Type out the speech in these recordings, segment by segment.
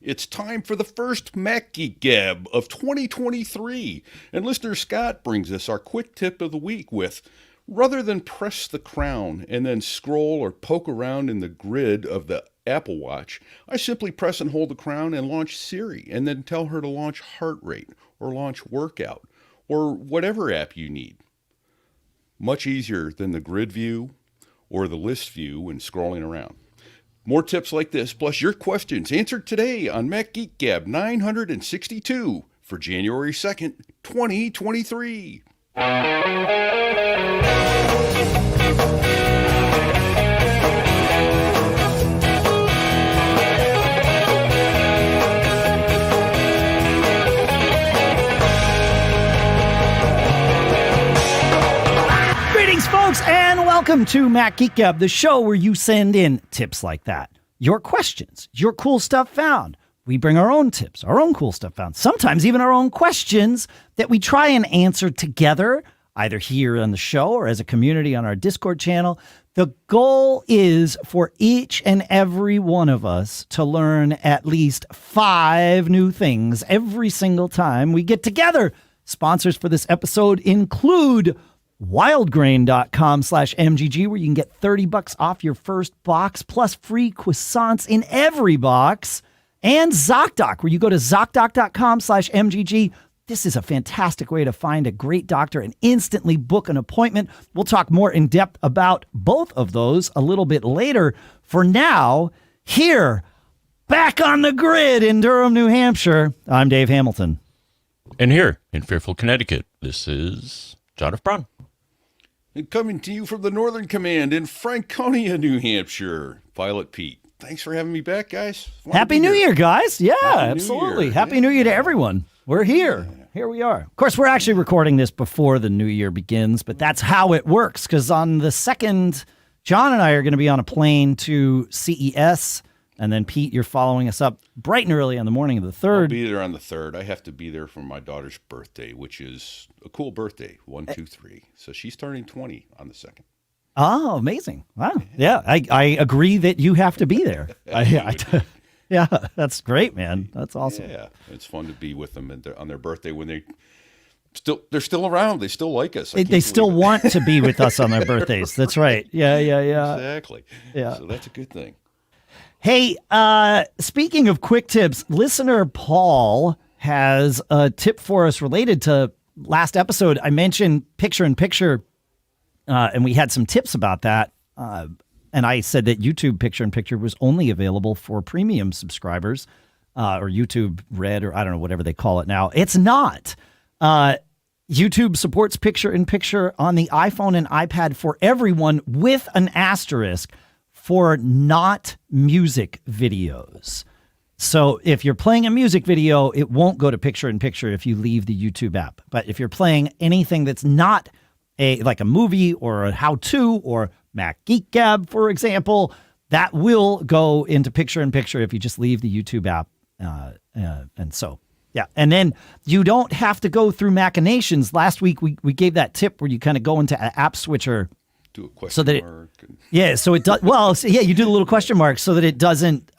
It's time for the first Mac Geek Gab of 2023, and listener Scott brings us our quick tip of the week with, rather than press the crown and then scroll or poke around in the grid of the Apple Watch, I simply press and hold the crown and launch Siri, and then tell her to launch heart rate or launch workout or whatever app you need. Much easier than the grid view or the list view when scrolling around. More tips like this, plus your questions answered today on Mac Geek Gab 962 for January 2nd, 2023. Folks, and welcome to Mac Geek Gab, the show where you send in tips like that. Your questions, your cool stuff found. We bring our own tips, our own cool stuff found, sometimes even our own questions that we try and answer together, either here on the show or as a community on our Discord channel. The goal is for each and every one of us to learn at least 5 new things every single time we get together. Sponsors for this episode include Wildgrain.com/MGG, where you can get $30 off your first box, plus free croissants in every box. And Zocdoc, where you go to Zocdoc.com/MGG. This is a fantastic way to find a great doctor and instantly book an appointment. We'll talk more in depth about both of those a little bit later. For now, here, back on the grid in Durham, New Hampshire, I'm Dave Hamilton. And here in Fairfield, Connecticut, this is John F. Braun. And coming to you from the Northern Command in Franconia, New Hampshire, Pilot Pete. Thanks for having me back, guys. Happy New Year, guys. Yeah, absolutely. Happy New Year to everyone. We're here. Here we are. Of course, we're actually recording this before the new year begins, but that's how it works, because on the 2nd, John and I are going to be on a plane to CES, and then, Pete, you're following us up bright and early on the morning of the 3rd. I'll be there on the 3rd. I have to be there for my daughter's birthday, which is a cool birthday, 1, 2, 3. So she's turning 20 on the 2nd. Oh, amazing. Wow. Yeah, I agree that you have to be there. Yeah, that's great, man. That's awesome. Yeah, it's fun to be with them on their birthday when they're still around. They still like us. They still want to be with us on their birthdays. That's right. Yeah. Exactly. Yeah. So that's a good thing. Hey, speaking of quick tips, listener Paul has a tip for us related to last episode. I mentioned picture-in-picture, and we had some tips about that. And I said that YouTube picture-in-picture was only available for premium subscribers, or YouTube Red, or I don't know, whatever they call it now. It's not. YouTube supports picture-in-picture on the iPhone and iPad for everyone, with an asterisk for not music videos. So if you're playing a music video, it won't go to picture-in-picture if you leave the YouTube app. But if you're playing anything that's not like a movie or a how-to or Mac Geek Gab, for example, that will go into picture-in-picture if you just leave the YouTube app. And so, yeah. And then you don't have to go through machinations. Last week, we gave that tip where you kind of go into an app switcher. Do a question mark. So it does. Well, so yeah, you do the little question mark so that it doesn't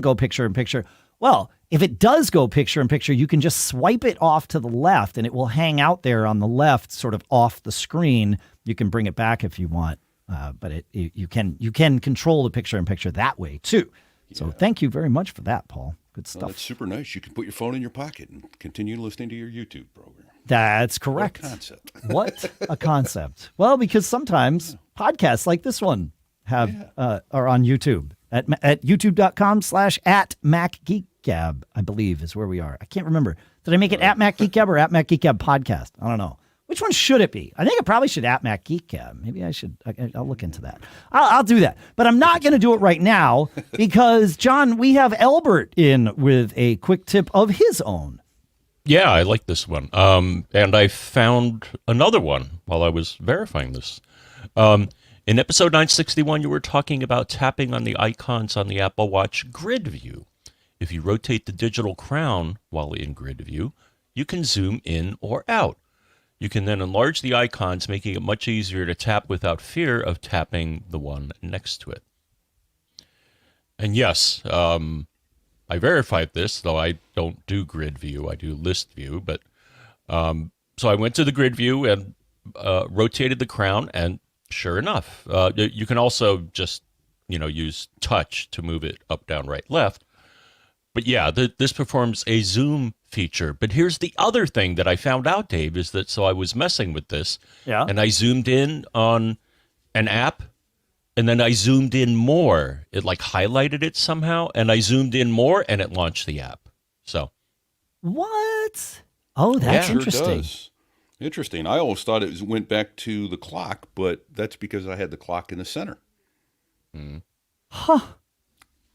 go picture-in-picture. Well, if it does go picture-in-picture, you can just swipe it off to the left, and it will hang out there on the left, sort of off the screen. You can bring it back if you want, but you can control the picture-in-picture that way too. Yeah. So thank you very much for that, Paul. Good stuff. Well, that's super nice. You can put your phone in your pocket and continue listening to your YouTube program. That's correct. What a concept. What a concept. Well, because sometimes podcasts like this one are on YouTube at youtube.com/@MacGeekGab, I believe is where we are. I can't remember. Did I make it at Mac Geek Gab or at Mac Geek Gab Podcast? I don't know. Which one should it be? I think it probably should at Mac Geek Gab. Maybe I should. I'll look into that. I'll do that. But I'm not going to do it right now because, John, we have Elbert in with a quick tip of his own. Yeah, I like this one. And I found another one while I was verifying this. In episode 961, you were talking about tapping on the icons on the Apple Watch grid view. If you rotate the digital crown while in grid view, you can zoom in or out. You can then enlarge the icons, making it much easier to tap without fear of tapping the one next to it. And yes, I verified this, though I don't do grid view. I do list view. But so I went to the grid view and rotated the crown, and sure enough, you can also just use touch to move it up, down, right, left. But yeah, this performs a zoom feature. But here's the other thing that I found out, Dave, is that so I was messing with this, and I zoomed in on an app, and then I zoomed in more. It like highlighted it somehow, and I zoomed in more, and it launched the app. So what? Oh, that's Sure interesting. does. Interesting. I always thought it went back to the clock, but that's because I had the clock in the center. Huh.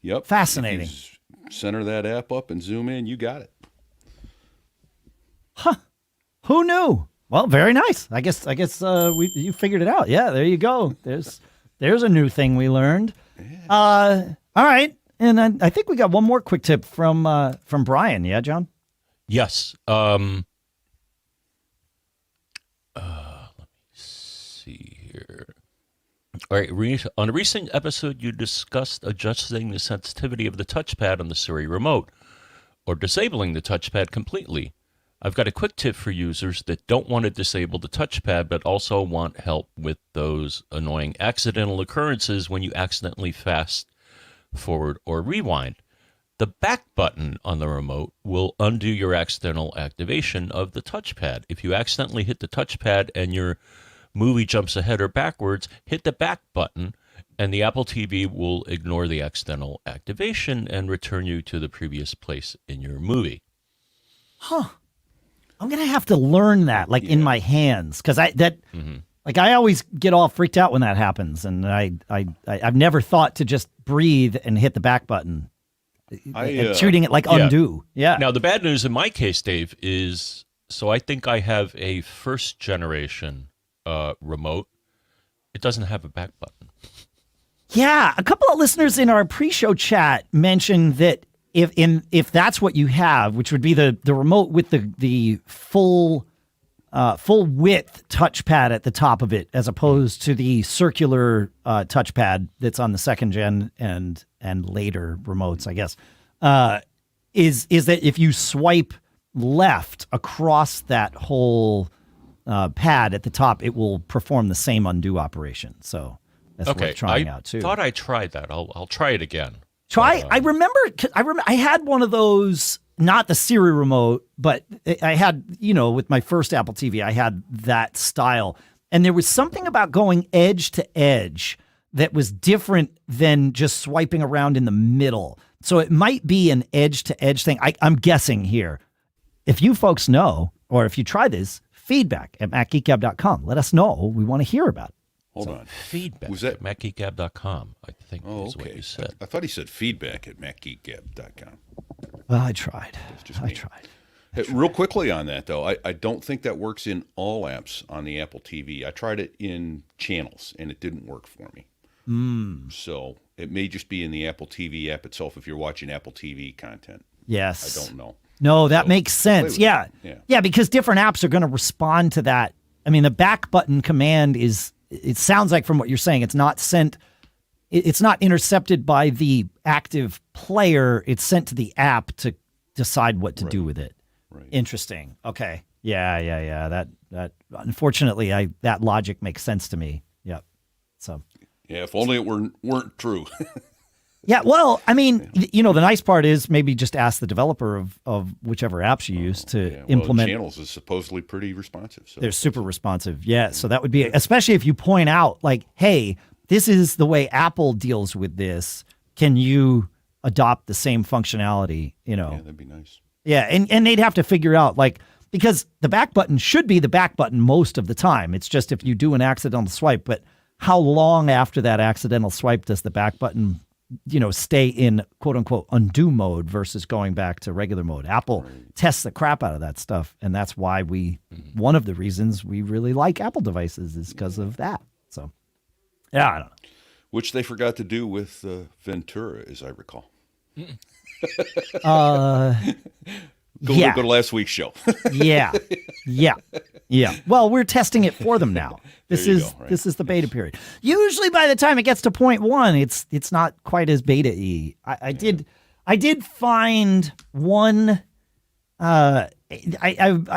Yep. Fascinating. If you center that app up and zoom in, you got it. Huh. Who knew? Well, very nice. I guess you figured it out. Yeah, there you go. There's a new thing we learned. All right. And I think we got one more quick tip from Brian. Yeah, John? yes. Let me see here. All right. On a recent episode, you discussed adjusting the sensitivity of the touchpad on the Siri remote or disabling the touchpad completely. I've got a quick tip for users that don't want to disable the touchpad but also want help with those annoying accidental occurrences when you accidentally fast forward or rewind. The back button on the remote will undo your accidental activation of the touchpad. If you accidentally hit the touchpad and your movie jumps ahead or backwards, hit the back button and the Apple TV will ignore the accidental activation and return you to the previous place in your movie. Huh. I'm gonna have to learn that, like in my hands, because I always get all freaked out when that happens, and I've never thought to just breathe and hit the back button, and treating it like undo. Yeah. Now the bad news in my case, Dave, is so I think I have a first generation remote. It doesn't have a back button. Yeah, a couple of listeners in our pre-show chat mentioned that if that's what you have, which would be the remote with the full width touchpad at the top of it, as opposed to the circular touchpad that's on the second gen and later remotes, I guess, is that if you swipe left across that whole pad at the top, it will perform the same undo operation. So that's worth trying out too. I thought I tried that. I'll try it again. I remember I had one of those, not the Siri remote, but I had, with my first Apple TV, I had that style. And there was something about going edge to edge that was different than just swiping around in the middle. So it might be an edge to edge thing. I'm guessing here. If you folks know, or if you try this, feedback at macgeekgab.com. Let us know. We want to hear about it. Hold on. Feedback Was that at macgeekgab.com, I think is what you said. I thought he said feedback at macgeekgab.com. Well, I tried. Hey, real quickly on that, though, I don't think that works in all apps on the Apple TV. I tried it in channels, and it didn't work for me. So it may just be in the Apple TV app itself if you're watching Apple TV content. Yes. I don't know. No, that makes sense. Yeah, because different apps are going to respond to that. I mean, the back button command it sounds like from what you're saying, it's not sent, it's not intercepted by the active player. It's sent to the app to decide what to do with it. Right. Interesting. Okay. Yeah. That unfortunately, that logic makes sense to me. Yep. So. Yeah, if only it weren't true. Yeah, well, I mean, the nice part is maybe just ask the developer of whichever apps you use to implement. Channels is supposedly pretty responsive. So they're super responsive. Yeah, so that would be, especially if you point out, like, hey, this is the way Apple deals with this. Can you adopt the same functionality? Yeah, that'd be nice. Yeah, and they'd have to figure out, like, because the back button should be the back button most of the time. It's just if you do an accidental swipe, but how long after that accidental swipe does the back button stay in quote unquote undo mode versus going back to regular mode? Apple tests the crap out of that stuff. And that's why one of the reasons we really like Apple devices is because of that. So, yeah, I don't know. Which they forgot to do with Ventura, as I recall. Go to last week's show. Yeah. Well, we're testing it for them now. This is the beta period. Usually by the time it gets to 0.1, it's not quite as beta-y. I I did find one. I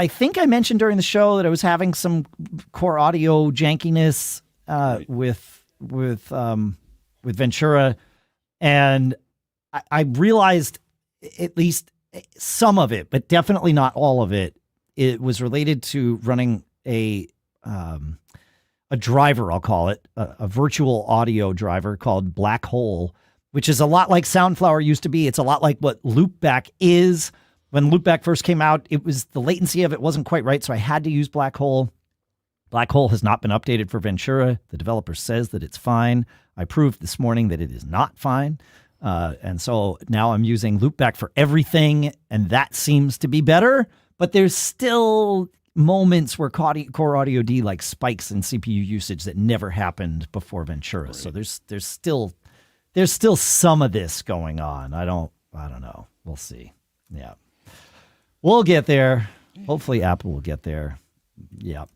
think I mentioned during the show that I was having some core audio jankiness Right. with Ventura, and I realized at least some of it, but definitely not all of it. It was related to running a driver, I'll call it, a virtual audio driver called Black Hole, which is a lot like Soundflower used to be. It's a lot like what Loopback is. When Loopback first came out, it was the latency of it wasn't quite right, so I had to use Black Hole. Black Hole has not been updated for Ventura. The developer says that it's fine. I proved this morning that it is not fine. And so now I'm using Loopback for everything, and that seems to be better. But there's still moments where coreaudiod like spikes in CPU usage that never happened before Ventura. Right. So there's still some of this going on. I don't know. We'll see. Yeah. We'll get there. Hopefully Apple will get there. Yep.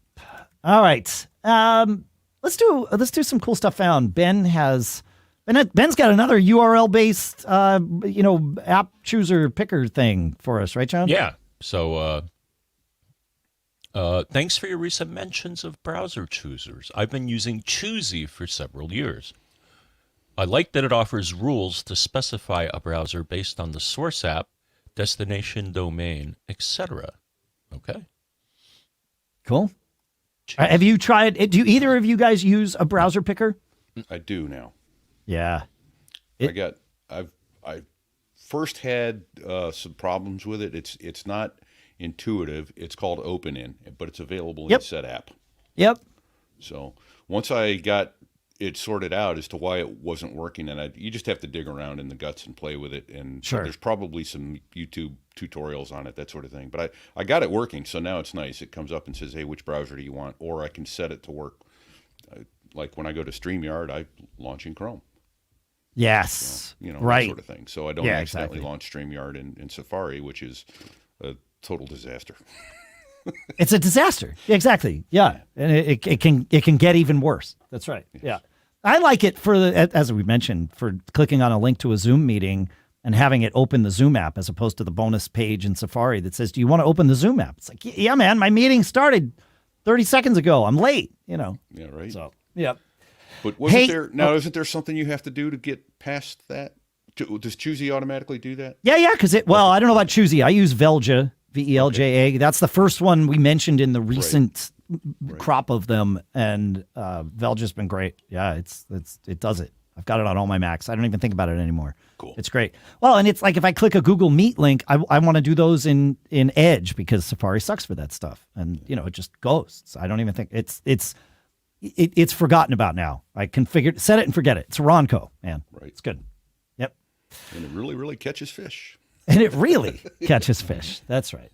All right. Let's do some cool stuff found. Ben's got another URL based app chooser picker thing for us, right, John? Yeah. So thanks for your recent mentions of browser choosers. I've been using Choosy for several years. I like that it offers rules to specify a browser based on the source app, destination domain, etc. Okay. Cool. Have you tried? Do either of you guys use a browser picker? I do now. Yeah. I first had some problems with it. It's not intuitive. It's called OpenIn, but it's available in SetApp. Yep. So once I got it sorted out as to why it wasn't working, and you just have to dig around in the guts and play with it. And sure. There's probably some YouTube tutorials on it, that sort of thing. But I got it working, so now it's nice. It comes up and says, hey, which browser do you want? Or I can set it to work. Like when I go to StreamYard, I launch in Chrome. Yes. Right. That sort of thing. So I don't accidentally exactly. launch StreamYard in Safari, which is a total disaster. It's a disaster. Exactly. Yeah. And it can get even worse. That's right. Yes. Yeah. I like it as we mentioned, for clicking on a link to a Zoom meeting and having it open the Zoom app as opposed to the bonus page in Safari that says, do you want to open the Zoom app? It's like, yeah, man, my meeting started 30 seconds ago. I'm late, Yeah, right. So, yeah. But isn't there something you have to do to get past that? Does Choosy automatically do that? Yeah, because I don't know about Choosy. I use Velja, Velja. Okay. That's the first one we mentioned in the recent crop of them, and Velja's been great. Yeah, it does it. I've got it on all my Macs. I don't even think about it anymore. Cool. It's great. Well, and it's like if I click a Google Meet link, I want to do those in Edge because Safari sucks for that stuff, and it just goes. So I don't even think it's forgotten about now. I configured, set it and forget it. It's Ronco, man. Right. It's good. Yep. And it really, really catches fish. And it really catches fish. That's right.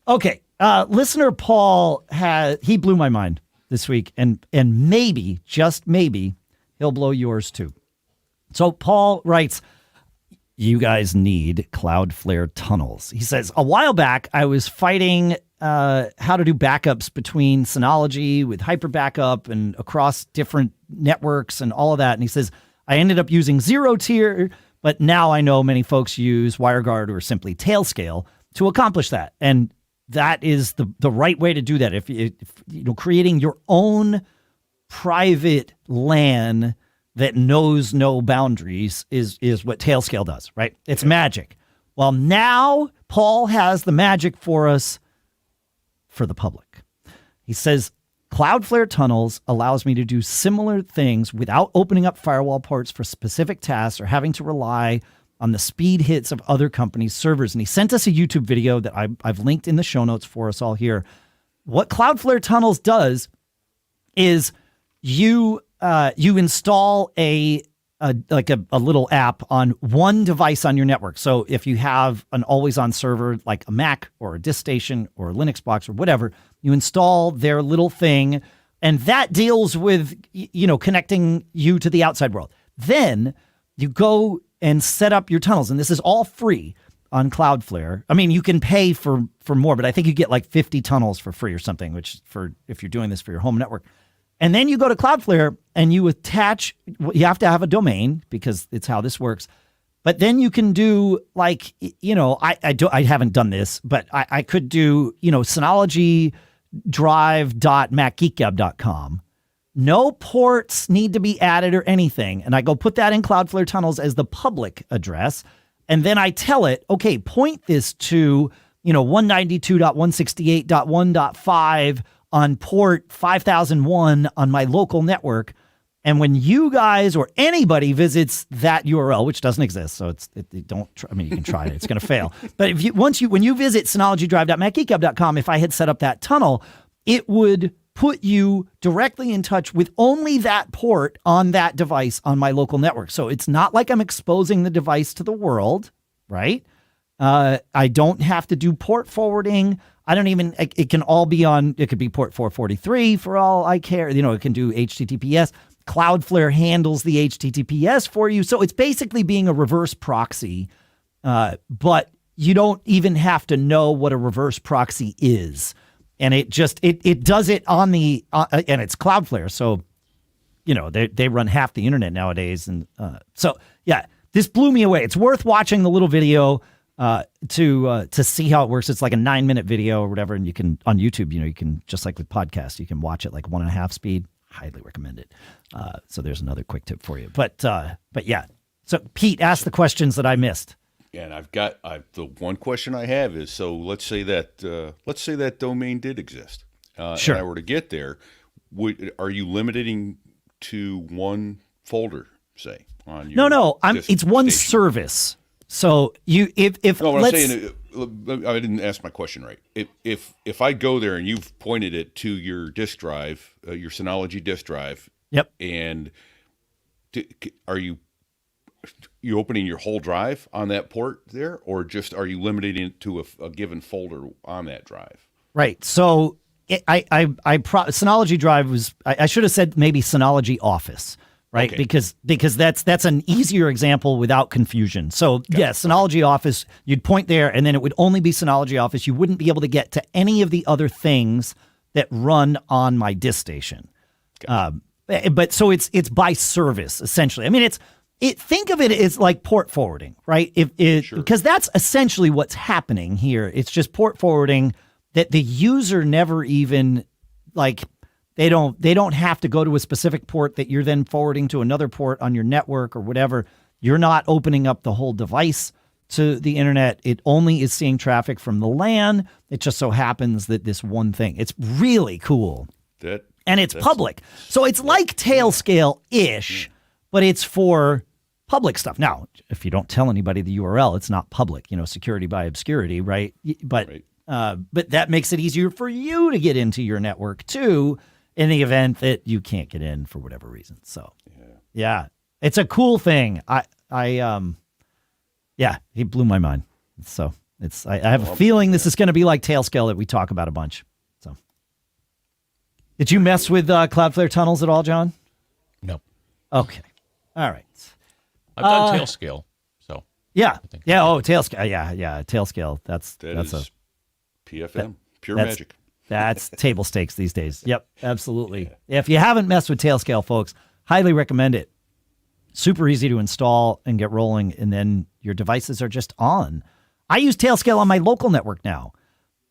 Okay. Listener Paul he blew my mind this week, and maybe, just maybe, he'll blow yours too. So Paul writes, you guys need Cloudflare Tunnels. He says, a while back, I was fighting how to do backups between Synology with Hyper Backup and across different networks and all of that. And he says, I ended up using Zero Tier, but now I know many folks use WireGuard or simply Tailscale to accomplish that. And that is the right way to do that. If creating your own private LAN that knows no boundaries is what Tailscale does, right? It's magic. Well, now Paul has the magic for us for the public. He says, Cloudflare Tunnels allows me to do similar things without opening up firewall ports for specific tasks or having to rely on the speed hits of other companies' servers. And he sent us a YouTube video that I've linked in the show notes for us all here. What Cloudflare Tunnels does is you install a little app on one device on your network. So if you have an always-on server like a Mac or a disk station or a Linux box or whatever, you install their little thing, and that deals with connecting you to the outside world. Then you go and set up your tunnels, and this is all free on Cloudflare. I mean, you can pay for more, but I think you get like 50 tunnels for free or something, which if you're doing this for your home network. And then you go to Cloudflare and you attach, you have to have a domain because it's how this works, But then you can do like, I haven't done this, but I could do, Synology drive.macgeekgab.com. No ports need to be added or anything. And I go put that in Cloudflare Tunnels as the public address. And then I tell it, okay, point this to, 192.168.1.5 on port 5001 on my local network. And when you guys or anybody visits that URL, which doesn't exist, so you can try it. It's going to fail. But when you visit synologydrive.macgeekgab.com, if I had set up that tunnel, it would put you directly in touch with only that port on that device on my local network. So it's not like I'm exposing the device to the world, right? I don't have to do port forwarding. It can all be it could be port 443 for all I care. It can do HTTPS. Cloudflare handles the HTTPS for you. So it's basically being a reverse proxy, but you don't even have to know what a reverse proxy is. And it does it on and it's Cloudflare. So, they run half the internet nowadays. And this blew me away. It's worth watching the little video to see how it works. It's like a 9-minute video or whatever. And you can, on YouTube, you can, just like with podcasts, you can watch it like 1.5 speed. Highly recommend it. So there's another quick tip for you. But yeah. So Pete, ask the questions that I missed. And the one question I have is, so let's say that domain did exist. Sure. And I were to get there, are you limiting to one folder, say, on your No. It's one station? Service. So if no, what I'm saying, I didn't ask my question right. If I go there and you've pointed it to your disk drive, your Synology disk drive, yep, and are you opening your whole drive on that port there, or just are you limiting it to a given folder on that drive? Right. So Synology Drive was, I should have said maybe Synology Office, right? Okay. Because that's an easier example without confusion. So yes, Synology Office, you'd point there and then it would only be Synology Office. You wouldn't be able to get to any of the other things that run on my disk station. But so it's by service essentially. I mean, think of it as like port forwarding, right? Sure. Because that's essentially what's happening here. It's just port forwarding that the user never even they don't have to go to a specific port that you're then forwarding to another port on your network or whatever. You're not opening up the whole device to the internet. It only is seeing traffic from the LAN. It just so happens that this one thing. It's really cool. And it's public. So it's like Tailscale-ish, but it's for public stuff. Now, if you don't tell anybody the URL, it's not public, security by obscurity, right? But that makes it easier for you to get into your network too, in the event that you can't get in for whatever reason. So yeah, it's a cool thing. He blew my mind. So I have a feeling this is going to be like Tailscale that we talk about a bunch. So did you mess with Cloudflare Tunnels at all, John? No. Okay. All right. I've done Tailscale, so yeah. Oh, Tailscale. Yeah. Tailscale. That's PFM, pure magic. That's table stakes these days. Yep, absolutely. Yeah. If you haven't messed with Tailscale, folks, highly recommend it. Super easy to install and get rolling, and then your devices are just on. I use Tailscale on my local network now,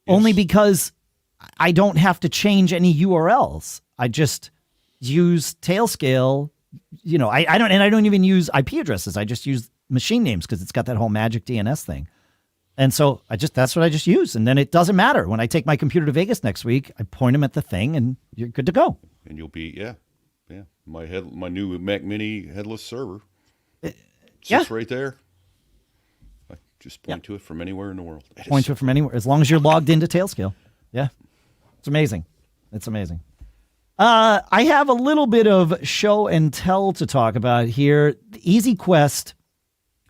only because I don't have to change any URLs. I just use Tailscale. I don't even use IP addresses. I just use machine names because it's got that whole magic DNS thing. And so that's what I just use. And then it doesn't matter. When I take my computer to Vegas next week, I point them at the thing and you're good to go. And you'll be, my new Mac Mini headless server sits right there. I just point to it from anywhere in the world. Point to it from anywhere, as long as you're logged into Tailscale. Yeah. It's amazing. It's amazing. I have a little bit of show and tell to talk about here. The EZQuest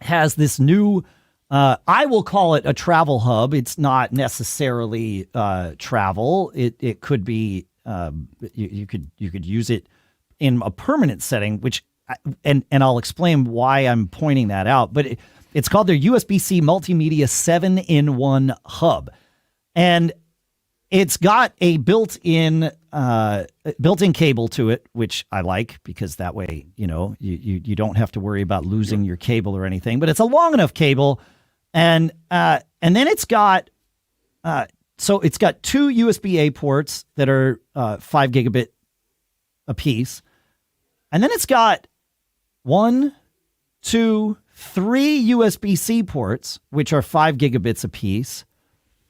has this new, I will call it a travel hub. It's not necessarily travel. It could be you could use it in a permanent setting, which and I'll explain why I'm pointing that out. But it's called their USB-C Multimedia 7-in-1 hub, and it's got a built-in built-in cable to it, which I like because that way, you don't have to worry about losing your cable or anything. But it's a long enough cable, and then it's got it's got two USB-A ports that are 5 gigabit apiece, and then it's got 1, 2, 3 USB-C ports, which are 5 gigabits apiece.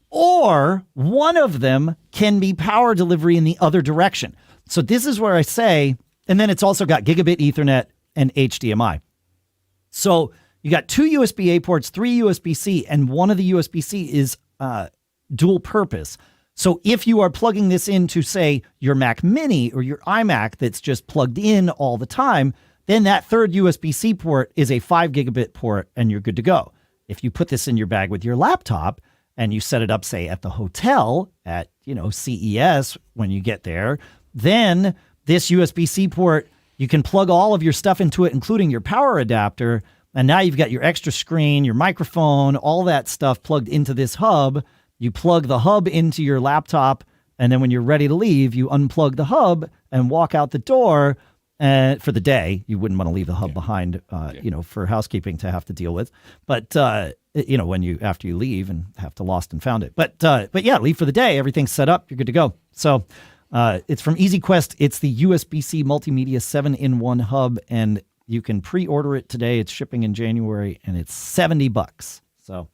Or one of them can be power delivery in the other direction. So this is where I say, and then it's also got gigabit Ethernet and HDMI. So you got 2 USB-A ports, 3 USB-C, and one of the USB-C is dual purpose. So if you are plugging this into, say, your Mac Mini or your iMac that's just plugged in all the time, then that third USB-C port is a 5 gigabit port and you're good to go. If you put this in your bag with your laptop, and you set it up, say, at the hotel at, CES when you get there, then this USB-C port, you can plug all of your stuff into it, including your power adapter. And now you've got your extra screen, your microphone, all that stuff plugged into this hub. You plug the hub into your laptop. And then when you're ready to leave, you unplug the hub and walk out the door. And for the day, you wouldn't want to leave the hub behind, for housekeeping to have to deal with. But, after you leave and have to lost and found it. But yeah, leave for the day. Everything's set up. You're good to go. So it's from EZQuest. It's the USB-C Multimedia 7-in-1 hub, and you can pre-order it today. It's shipping in January, and it's $70. So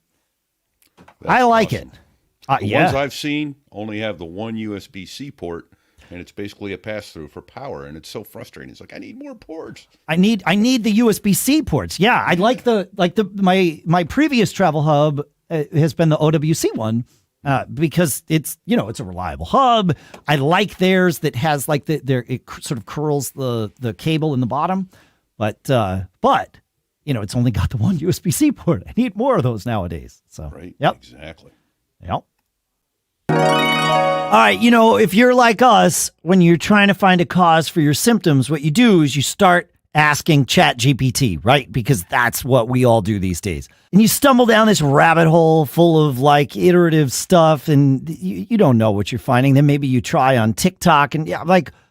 I like it. The ones I've seen only have the one USB-C port, and it's basically a pass-through for power, and it's so frustrating. It's like, I need more ports. I need the USB-C ports. Yeah, I like my previous travel hub has been the OWC one because it's it's a reliable hub. I like theirs that has it sort of curls the cable in the bottom, but it's only got the one USB-C port. I need more of those nowadays. So right, yep, exactly. Yep. All right, if you're like us, when you're trying to find a cause for your symptoms, what you do is you start asking ChatGPT, right? Because that's what we all do these days. And you stumble down this rabbit hole full of iterative stuff, and you don't know what you're finding. Then maybe you try on TikTok, and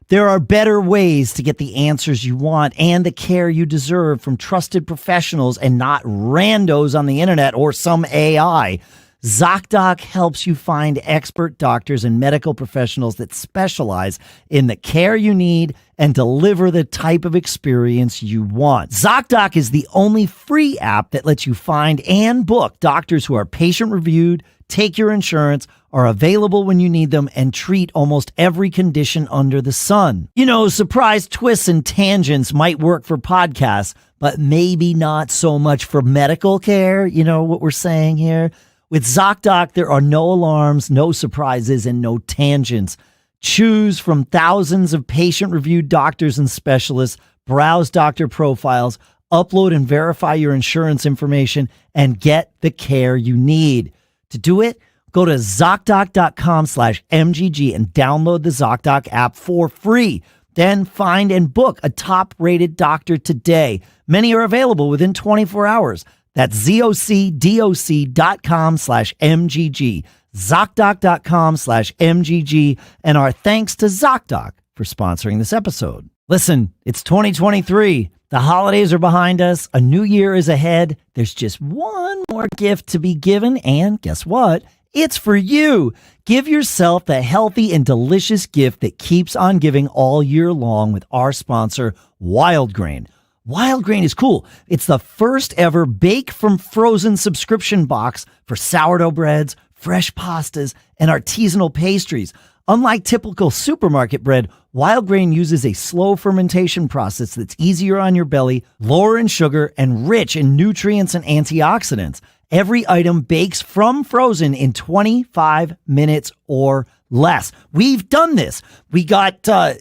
there are better ways to get the answers you want and the care you deserve from trusted professionals and not randos on the internet or some AI. Zocdoc helps you find expert doctors and medical professionals that specialize in the care you need and deliver the type of experience you want. Zocdoc is the only free app that lets you find and book doctors who are patient-reviewed, take your insurance, are available when you need them, and treat almost every condition under the sun. Surprise twists and tangents might work for podcasts, but maybe not so much for medical care. You know what we're saying here? With Zocdoc, there are no alarms, no surprises, and no tangents. Choose from thousands of patient-reviewed doctors and specialists, browse doctor profiles, upload and verify your insurance information, and get the care you need. To do it, go to ZocDoc.com/MGG and download the Zocdoc app for free. Then find and book a top-rated doctor today. Many are available within 24 hours. That's ZocDoc.com/MGG, ZocDoc.com/MGG, and our thanks to Zocdoc for sponsoring this episode. Listen, it's 2023. The holidays are behind us. A new year is ahead. There's just one more gift to be given, and guess what? It's for you. Give yourself the healthy and delicious gift that keeps on giving all year long with our sponsor, Wildgrain. Wildgrain is cool. It's the first ever bake from frozen subscription box for sourdough breads, fresh pastas, and artisanal pastries. Unlike typical supermarket bread, Wildgrain uses a slow fermentation process that's easier on your belly, lower in sugar, and rich in nutrients and antioxidants. Every item bakes from frozen in 25 minutes or less. We've done this. We got a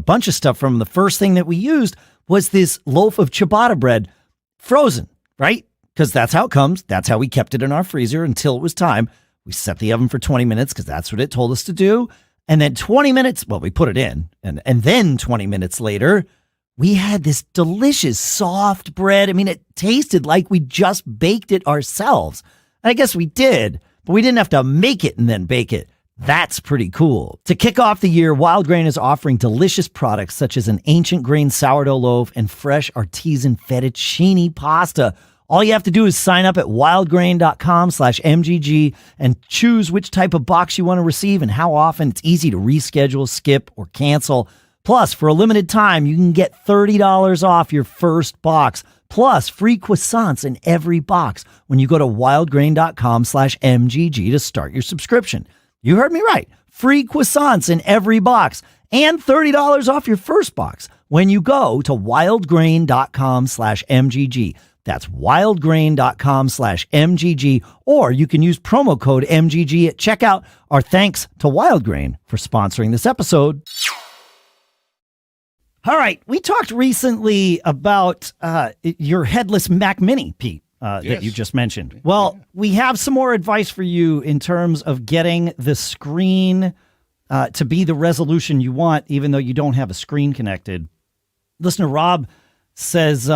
bunch of stuff from the first thing that we used was this loaf of ciabatta bread, frozen, right? Because that's how it comes. That's how we kept it in our freezer until it was time. We set the oven for 20 minutes because that's what it told us to do. And then 20 minutes, we put it in. And then 20 minutes later, we had this delicious soft bread. I mean, it tasted like we just baked it ourselves. And I guess we did, but we didn't have to make it and then bake it. That's pretty cool. To kick off the year, Wildgrain is offering delicious products such as an ancient grain sourdough loaf and fresh artisan fettuccine pasta. All you have to do is sign up at wildgrain.com/MGG and choose which type of box you want to receive and how often. It's easy to reschedule, skip, or cancel. Plus, for a limited time, you can get $30 off your first box, plus free croissants in every box when you go to wildgrain.com/MGG to start your subscription. You heard me right. Free croissants in every box and $30 off your first box when you go to wildgrain.com/MGG. That's wildgrain.com/MGG, or you can use promo code MGG at checkout. Our thanks to Wildgrain for sponsoring this episode. All right, we talked recently about your headless Mac Mini, Pete. That you just mentioned. Well, we have some more advice for you in terms of getting the screen to be the resolution you want, even though you don't have a screen connected. Listener Rob says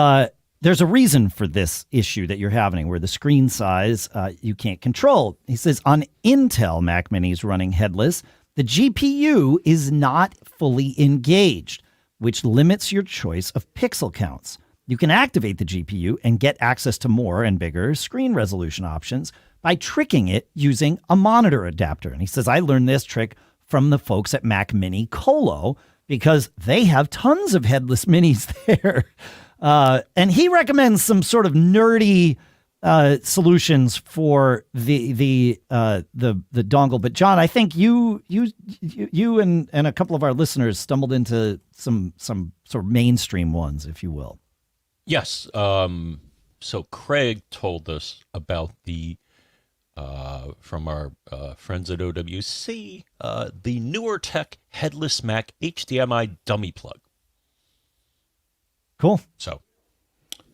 there's a reason for this issue that you're having where the screen size you can't control. He says on Intel Mac Minis running headless, the GPU is not fully engaged, which limits your choice of pixel counts. You can activate the GPU and get access to more and bigger screen resolution options by tricking it using a monitor adapter. And he says, I learned this trick from the folks at Mac Mini Colo because they have tons of headless minis there. And he recommends some sort of nerdy solutions for the dongle. But John, I think you and a couple of our listeners stumbled into some sort of mainstream ones, if you will. Yes. So Craig told us about the from our friends at OWC, the NewerTech Headless Mac HDMI dummy plug. Cool. So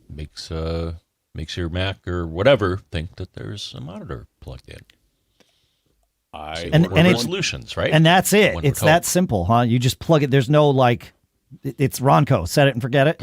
makes your Mac or whatever think that there's a monitor plugged in. And it's solutions, right? And that's it. It's that simple, huh? You just plug it. There's no it's Ronco. Set it and forget it.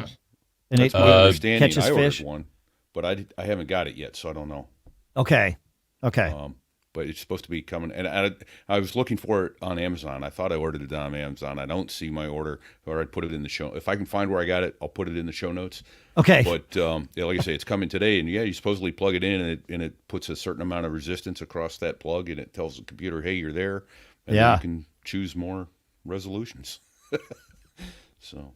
And it catches fish. I ordered one, but I haven't got it yet, so I don't know. Okay. But it's supposed to be coming, and I was looking for it on Amazon. I thought I ordered it on Amazon. I don't see my order, or I'd put it in the show. If I can find where I got it, I'll put it in the show notes. Okay. But like I say, it's coming today, and you supposedly plug it in, and it puts a certain amount of resistance across that plug, and it tells the computer, "Hey, you're there," and then you can choose more resolutions. So.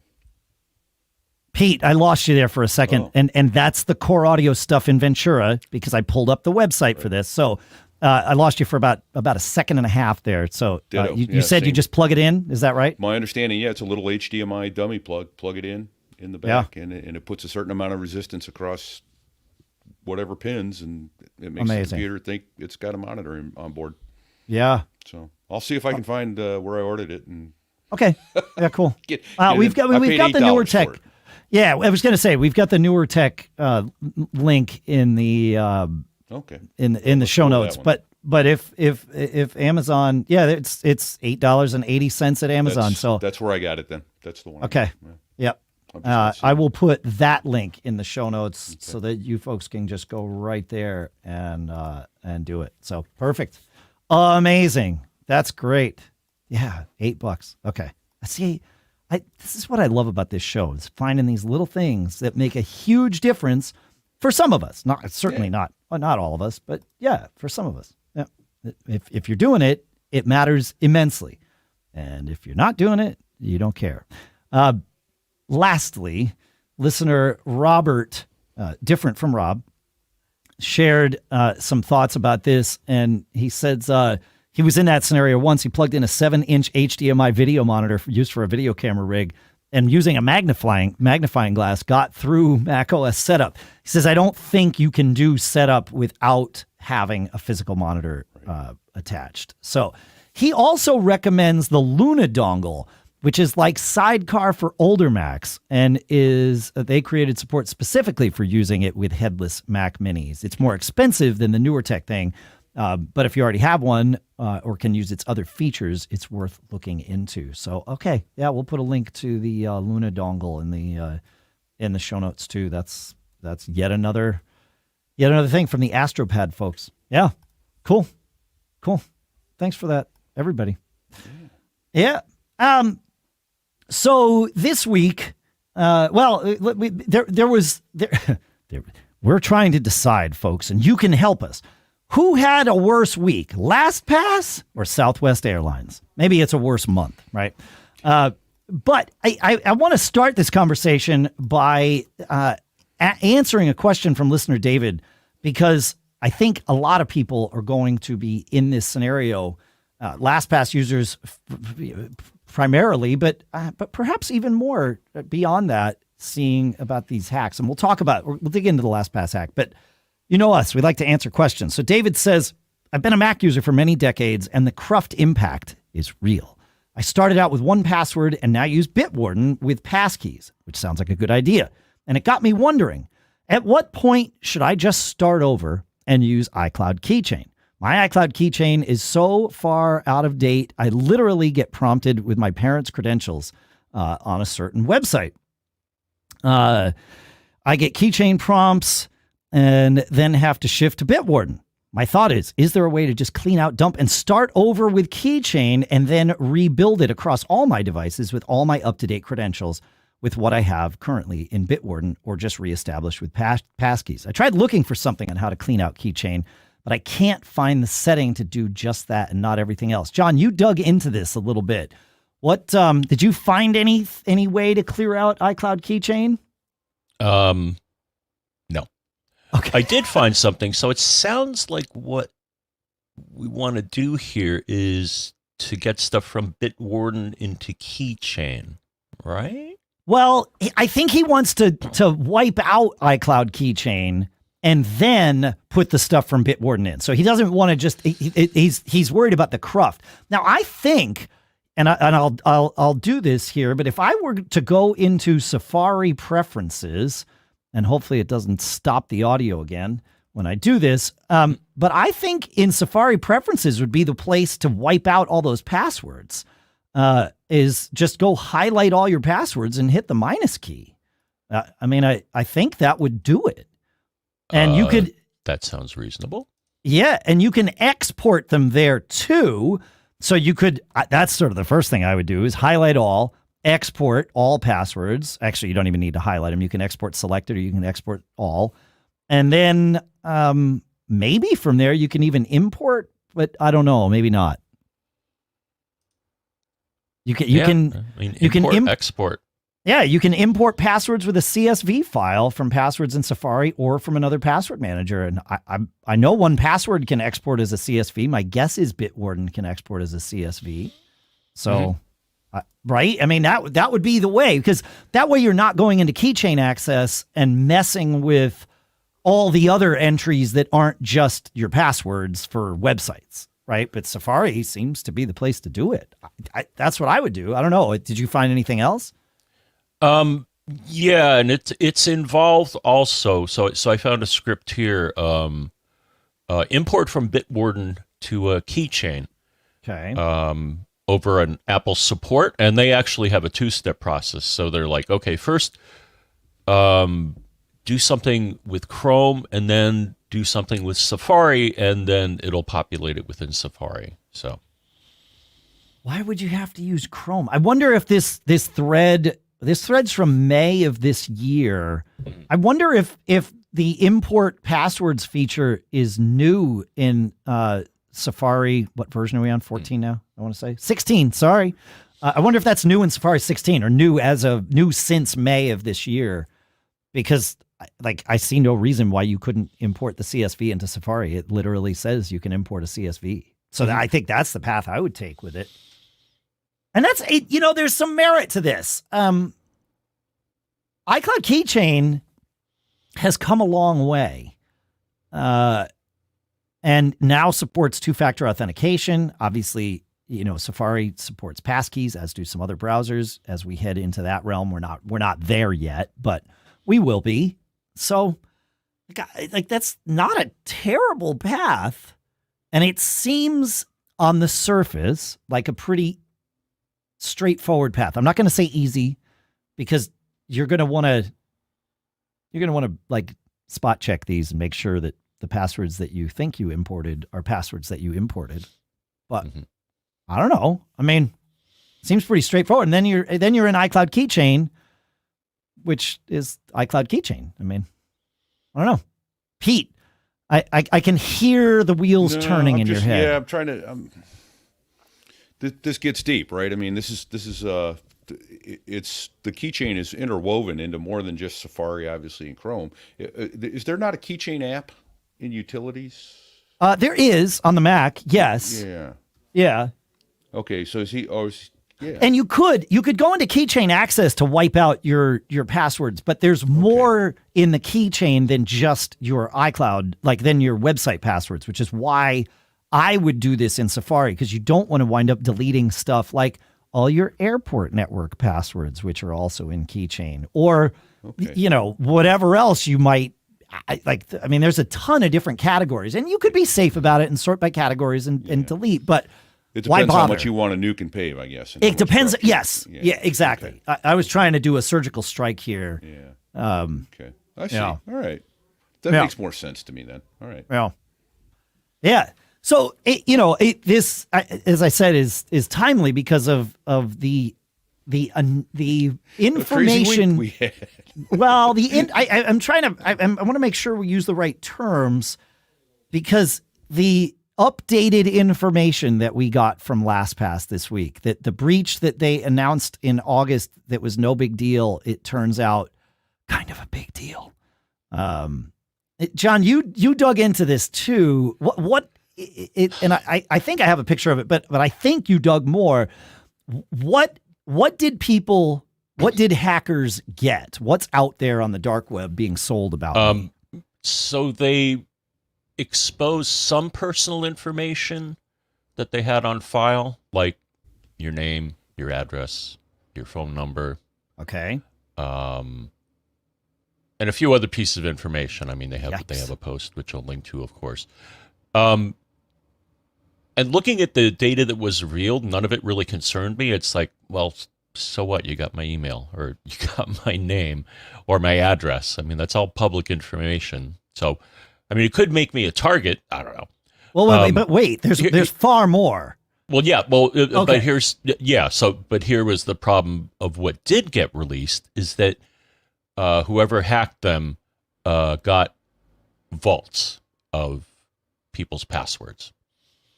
Pete, I lost you there for a second, and that's the core audio stuff in Ventura because I pulled up the website for this. So I lost you for about a second and a half there. So you said you just plug it in. Is that right? My understanding, it's a little HDMI dummy plug. Plug it in the back, and it puts a certain amount of resistance across whatever pins, and it makes the computer think it's got a monitor on board. Yeah. So I'll see if I can find where I ordered it. And okay. Yeah, cool. We've got the NewerTech. Yeah, I was going to say we've got the NewerTech link in the in the show notes. But if Amazon, it's $8.80 at Amazon. That's where I got it then. That's the one. Okay. Yep. I will put that link in the show notes so that you folks can just go right there and do it. So perfect, amazing. That's great. Yeah, $8. Okay. See. This is what I love about this show is finding these little things that make a huge difference for some of us. Not all of us, but for some of us. Yeah. If you're doing it, it matters immensely. And if you're not doing it, you don't care. Lastly, listener Robert, different from Rob, shared some thoughts about this, and he says he was in that scenario once. He plugged in a 7-inch HDMI video monitor used for a video camera rig, and using a magnifying glass got through Mac OS setup. He says, I don't think you can do setup without having a physical monitor attached. So he also recommends the Luna dongle, which is like Sidecar for older Macs, and they created support specifically for using it with headless Mac Minis. It's more expensive than the NewerTech thing, but if you already have one or can use its other features, it's worth looking into. So, okay, we'll put a link to the Luna dongle in the show notes too. That's yet another thing from the AstroPad folks. Yeah, cool. Thanks for that everybody. Yeah. So this week, we're trying to decide, folks, and you can help us. Who had a worse week, LastPass or Southwest Airlines? Maybe it's a worse month, right? But I want to start this conversation by answering a question from listener David, because I think a lot of people are going to be in this scenario. LastPass users primarily, but perhaps even more beyond that, seeing about these hacks. And we'll dig into the LastPass hack. But you know us, we like to answer questions. So David says, I've been a Mac user for many decades, and the cruft impact is real. I started out with 1Password and now use Bitwarden with passkeys, which sounds like a good idea. And it got me wondering, at what point should I just start over and use iCloud Keychain? My iCloud Keychain is so far out of date, I literally get prompted with my parents' credentials on a certain website. I get Keychain prompts and then have to shift to Bitwarden. My thought is there a way to just clean out, dump, and start over with Keychain and then rebuild it across all my devices with all my up-to-date credentials with what I have currently in Bitwarden, or just reestablish with passkeys? I tried looking for something on how to clean out Keychain, but I can't find the setting to do just that and not everything else. John, you dug into this a little bit. What did you find any way to clear out iCloud Keychain? No. Okay. I did find something. So it sounds like what we want to do here is to get stuff from Bitwarden into Keychain, right? Well, I think he wants to wipe out iCloud Keychain and then put the stuff from Bitwarden in. So he doesn't want to just he's worried about the cruft. Now I think, and I'll do this here, but if I were to go into Safari preferences, and hopefully it doesn't stop the audio again when I do this, but I think in Safari preferences would be the place to wipe out all those passwords. Is just go highlight all your passwords and hit the minus key. I think that would do it. And you could... That sounds reasonable. Yeah, and you can export them there too. So you could... That's sort of the first thing I would do is highlight all, export all passwords. Actually, you don't even need to highlight them. You can export selected or you can export all. And then maybe from there you can even import, but I don't know, maybe not. You can export. Yeah, you can import passwords with a CSV file from passwords in Safari or from another password manager. And I know 1Password can export as a CSV. My guess is Bitwarden can export as a CSV. So, right? I mean, that would be the way, because that way you're not going into Keychain access and messing with all the other entries that aren't just your passwords for websites. Right, but Safari seems to be the place to do it. That's what I would do. I don't know. Did you find anything else? Yeah, and it's involved also. So I found a script here. Import from Bitwarden to a Keychain. Okay. Over an Apple support, and they actually have a two-step process. So they're like, okay, first, do something with Chrome, and then do something with Safari, and then it'll populate it within Safari. So why would you have to use Chrome? I wonder if this thread's from May of this year. I wonder if the import passwords feature is new in Safari. What version are we on? 14 now, I want to say. 16, sorry. I wonder if that's new in Safari 16 or new since May of this year, because I see no reason why you couldn't import the CSV into Safari. It literally says you can import a CSV. So I think that's the path I would take with it. And that's, there's some merit to this. iCloud Keychain has come a long way. And now supports two-factor authentication. Obviously, Safari supports passkeys, as do some other browsers. As we head into that realm, we're not there yet, but we will be. So, that's not a terrible path. And it seems on the surface like a pretty straightforward path. I'm not going to say easy, because you're going to want to spot check these and make sure that the passwords that you think you imported are passwords that you imported. But I don't know. I mean, seems pretty straightforward. And then you're in iCloud Keychain, which is iCloud Keychain. I mean, I don't know. Pete, I can hear the wheels turning in your head. Yeah, I'm trying to. This gets deep, right? I mean, this is it's the keychain is interwoven into more than just Safari, obviously, and Chrome. Is there not a keychain app in utilities? There is on the Mac. Yes. Yeah. Yeah. Okay, so is he? Oh, yeah. And you could go into Keychain Access to wipe out your passwords, but there's more in the Keychain than just your iCloud, like than your website passwords, which is why I would do this in Safari, because you don't want to wind up deleting stuff like all your airport network passwords, which are also in Keychain, or whatever else you might like. I mean, there's a ton of different categories, and you could be safe about it and sort by categories and delete, but. It depends how much you want to nuke and pave, I guess. It depends. Yes. Yeah, exactly. Okay. I was trying to do a surgical strike here. Yeah. Okay. I see. All right. That makes more sense to me then. All right. Well. Yeah. So, this, as I said, is timely because of the information we had. Well, I'm trying to. I want to make sure we use the right terms, because the updated information that we got from LastPass this week, that the breach that they announced in August that was no big deal, it turns out kind of a big deal. John, you dug into this too. And I think I have a picture of it, but I think you dug more. What did hackers get? What's out there on the dark web being sold about me? So they expose some personal information that they had on file, like your name, your address, your phone number. Okay. And a few other pieces of information. I mean, they have Yikes. a post, which I'll link to, of course. And looking at the data that was revealed, none of it really concerned me. It's like, well, so what? You got my email, or you got my name, or my address. I mean, that's all public information. So, I mean, it could make me a target. I don't know. Well, but wait, there's far more. Well, yeah. Well, okay. but here was the problem of what did get released is that whoever hacked them got vaults of people's passwords,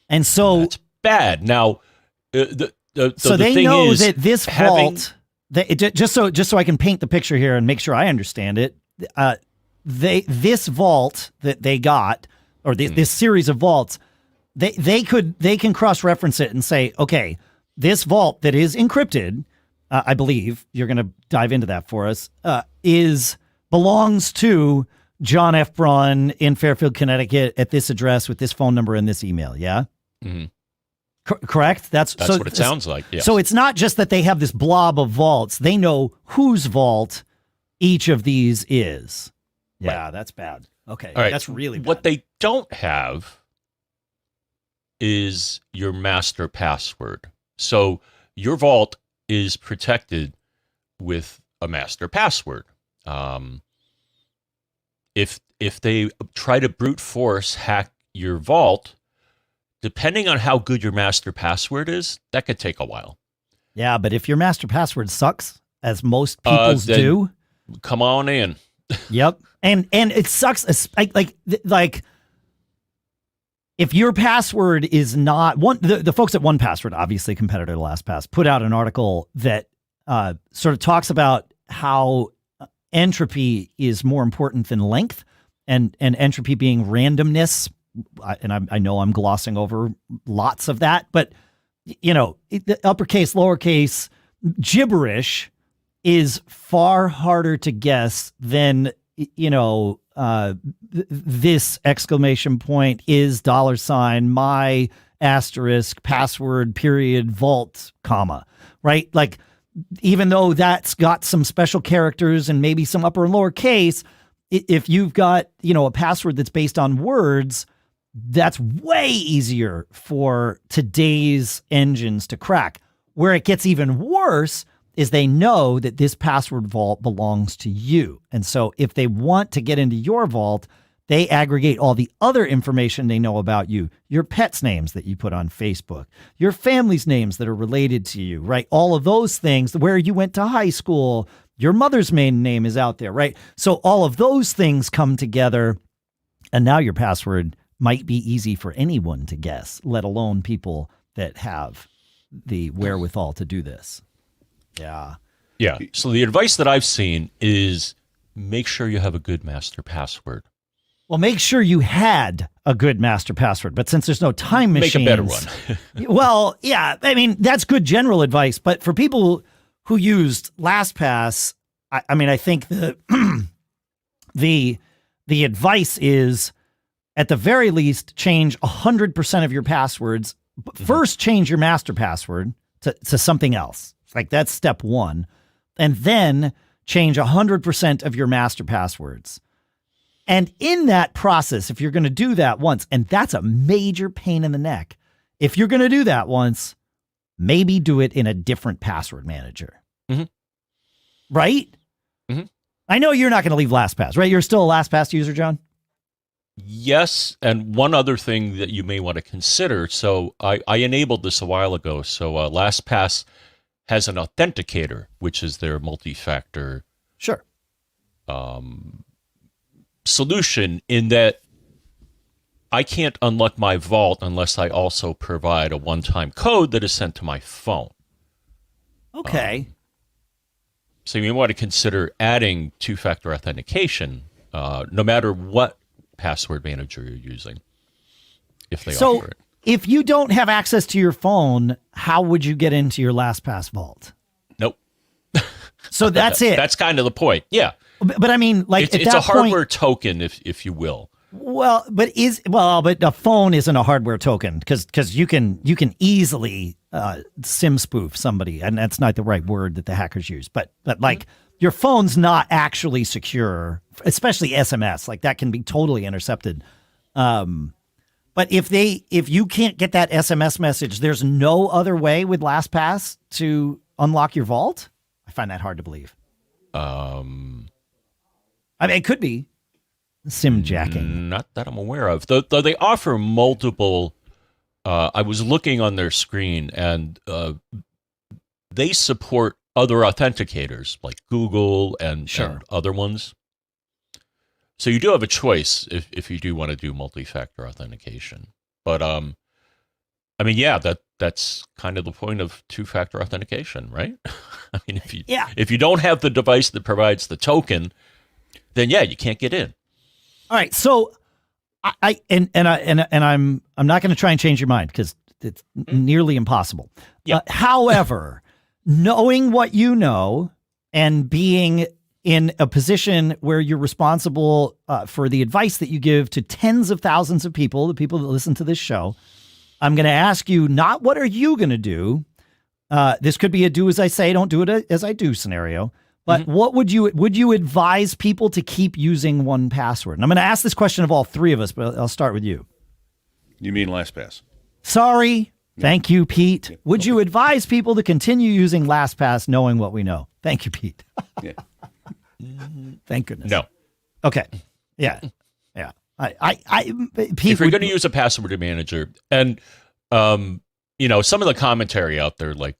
and so that's bad. Now, so they know that this vault, just so I can paint the picture here and make sure I understand it. This vault that they got, or this series of vaults, they can cross-reference it and say, okay, this vault that is encrypted, I believe you're going to dive into that for us, belongs to John F. Braun in Fairfield, Connecticut, at this address with this phone number and this email. Yeah. Mm-hmm. Correct. That's what it sounds like. Yeah. So it's not just that they have this blob of vaults; they know whose vault each of these is. Yeah, right. That's bad. Okay, all right. That's really bad. What they don't have is your master password. So your vault is protected with a master password. If they try to brute force hack your vault, depending on how good your master password is, that could take a while. Yeah, but if your master password sucks, as most people's do, come on in. Yep. And it sucks. Like if your password is not the folks at 1Password, obviously competitor to LastPass, put out an article that sort of talks about how entropy is more important than length, and entropy being randomness. And I know I'm glossing over lots of that, but the uppercase, lowercase gibberish is far harder to guess than, this exclamation point is $ my asterisk password period vault comma, right? Like, even though that's got some special characters and maybe some upper and lower case, if you've got, a password that's based on words, that's way easier for today's engines to crack. Where it gets even worse is they know that this password vault belongs to you. And so if they want to get into your vault, they aggregate all the other information they know about you, your pets' names that you put on Facebook, your family's names that are related to you, right? All of those things, where you went to high school, your mother's maiden name is out there, right? So all of those things come together, and now your password might be easy for anyone to guess, let alone people that have the wherewithal to do this. Yeah. Yeah. So the advice that I've seen is make sure you have a good master password. Well, make sure you had a good master password, but since there's no time machines, make a better one. Well, yeah, I mean, that's good general advice, but for people who used LastPass, I mean, I think the advice is, at the very least, change 100% of your passwords. First, change your master password to something else. Like, that's step one. And then change 100% of your master passwords. And in that process, if you're going to do that once, and that's a major pain in the neck, if you're going to do that once, maybe do it in a different password manager. Mm-hmm. Right? Mm-hmm. I know you're not going to leave LastPass, right? You're still a LastPass user, John? Yes, and one other thing that you may want to consider. So I enabled this a while ago. So LastPass has an authenticator, which is their multi-factor Sure. Solution, in that I can't unlock my vault unless I also provide a one-time code that is sent to my phone. Okay. So you may want to consider adding two-factor authentication, no matter what password manager you're using, if they offer it. If you don't have access to your phone, how would you get into your LastPass vault? Nope. So that's it. That's kind of the point. Yeah. But I mean, like, it's at a that hardware point, token, if you will. Well, but a phone isn't a hardware token because you can easily SIM spoof somebody, and that's not the right word that the hackers use. But like, your phone's not actually secure, especially SMS. Like, that can be totally intercepted. But if you can't get that SMS message, there's no other way with LastPass to unlock your vault. I find that hard to believe. I mean, it could be SIM jacking. Not that I'm aware of. Though they offer multiple. I was looking on their screen, and they support other authenticators like Google and other ones. So you do have a choice if you do want to do multi-factor authentication. But I mean, yeah, that's kind of the point of two-factor authentication, right? I mean, if you don't have the device that provides the token, then yeah, you can't get in. All right, so I'm not going to try and change your mind because it's nearly impossible. Yeah. However, knowing what you know and being in a position where you're responsible for the advice that you give to tens of thousands of people, the people that listen to this show, I'm going to ask you not what are you going to do. This could be a do as I say, don't do it as I do scenario. But what would you advise people to keep using 1Password? And I'm going to ask this question of all three of us, but I'll start with you. You mean LastPass? Sorry. No. Thank you, Pete. Yeah. Would you advise people to continue using LastPass knowing what we know? Thank you, Pete. Yeah. Thank goodness. No. Okay. Yeah. Yeah. Pete, if you're going to use a password manager, and some of the commentary out there, like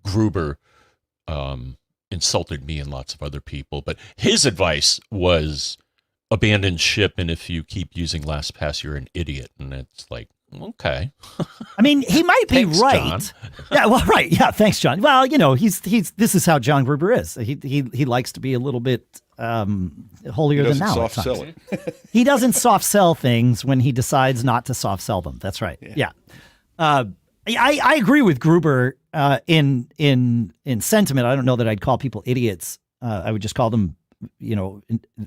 Gruber, insulted me and lots of other people, but his advice was abandon ship, and if you keep using LastPass, you're an idiot. And it's like, okay. I mean, he might be Thanks, right. John. Yeah, well, right. Yeah, thanks, John. Well, he's this is how John Gruber is. He likes to be a little bit holier than thou. Soft sell it. He doesn't soft sell things when he decides not to soft sell them. That's right. Yeah. I agree with Gruber in sentiment. I don't know that I'd call people idiots. I would just call them,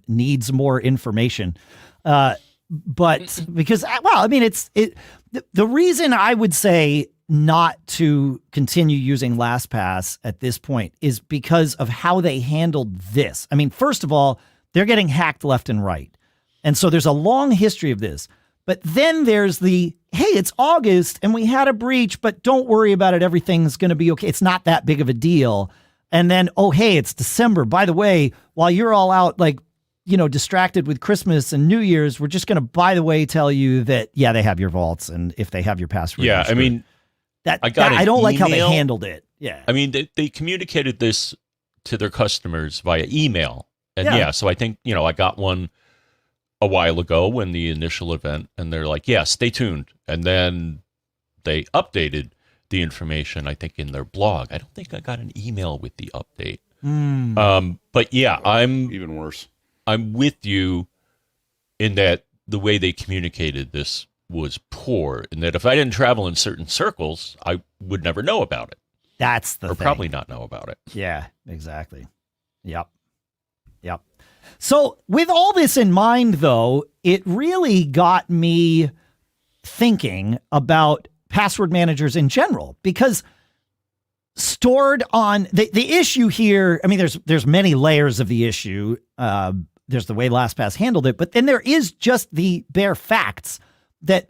needs more information. But because, well, I mean, the reason I would say not to continue using LastPass at this point is because of how they handled this. I mean, first of all, they're getting hacked left and right. And so there's a long history of this. But then there's hey, it's August and we had a breach, but don't worry about it. Everything's going to be okay. It's not that big of a deal. And then, oh, hey, it's December. By the way, while you're all out, distracted with Christmas and New Year's, we're just going to, by the way, tell you that, yeah, they have your vaults. And if they have your password. Yeah, I mean, I don't like how they handled it. Yeah. I mean, they communicated this to their customers via email. And so I think, I got one a while ago when the initial event, and they're like, yeah, stay tuned. And then they updated the information, I think, in their blog. I don't think I got an email with the update. But yeah, I'm even worse. I'm with you in that the way they communicated this was poor, and that if I didn't travel in certain circles, I would never know about it. That's the thing. Probably not know about it. Yeah, exactly. Yep. So with all this in mind, though, it really got me thinking about password managers in general, because stored on the issue here, I mean, there's many layers of the issue. There's the way LastPass handled it, but then there is just the bare facts that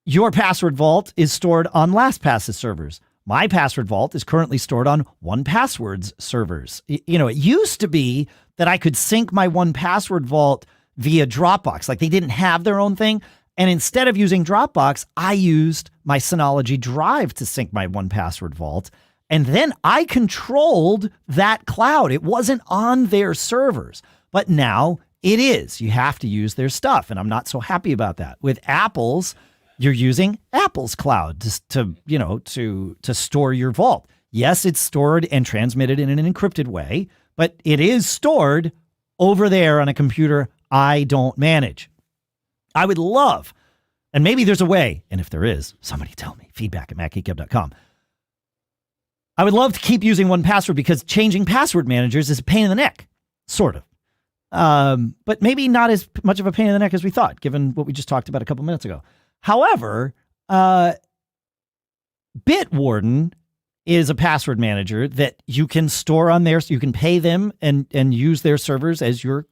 your password vault is stored on LastPass's servers. My password vault is currently stored on 1Password's servers. It used to be that I could sync my 1Password vault via Dropbox. Like, they didn't have their own thing. And instead of using Dropbox, I used my Synology Drive to sync my 1Password vault. And then I controlled that cloud. It wasn't on their servers, but now it is. You have to use their stuff. And I'm not so happy about that. With Apple's, you're using Apple's cloud to store your vault. Yes, it's stored and transmitted in an encrypted way, but it is stored over there on a computer I don't manage. I would love, and maybe there's a way, and if there is, somebody tell me, feedback@macgeekgab.com. I would love to keep using 1Password, because changing password managers is a pain in the neck, sort of. But maybe not as much of a pain in the neck as we thought, given what we just talked about a couple minutes ago. However, Bitwarden is a password manager that you can store on there. So you can pay them and use their servers as your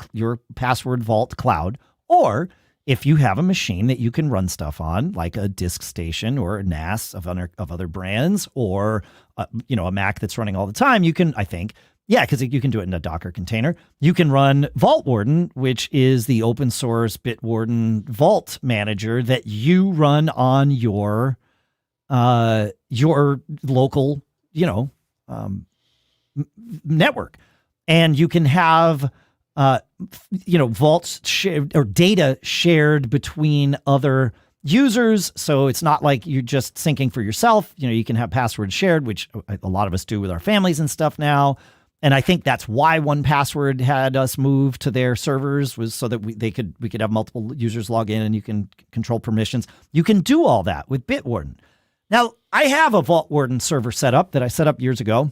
password vault cloud. Or if you have a machine that you can run stuff on, like a disk station or a NAS of other brands, or a Mac that's running all the time, you can, I think, because you can do it in a Docker container. You can run VaultWarden, which is the open source Bitwarden vault manager that you run on your local, network. And you can have, vaults shared or data shared between other users. So it's not like you're just syncing for yourself. You can have passwords shared, which a lot of us do with our families and stuff now. And I think that's why 1Password had us move to their servers, was so that we could have multiple users log in and you can control permissions. You can do all that with Bitwarden. Now, I have a VaultWarden server set up that I set up years ago,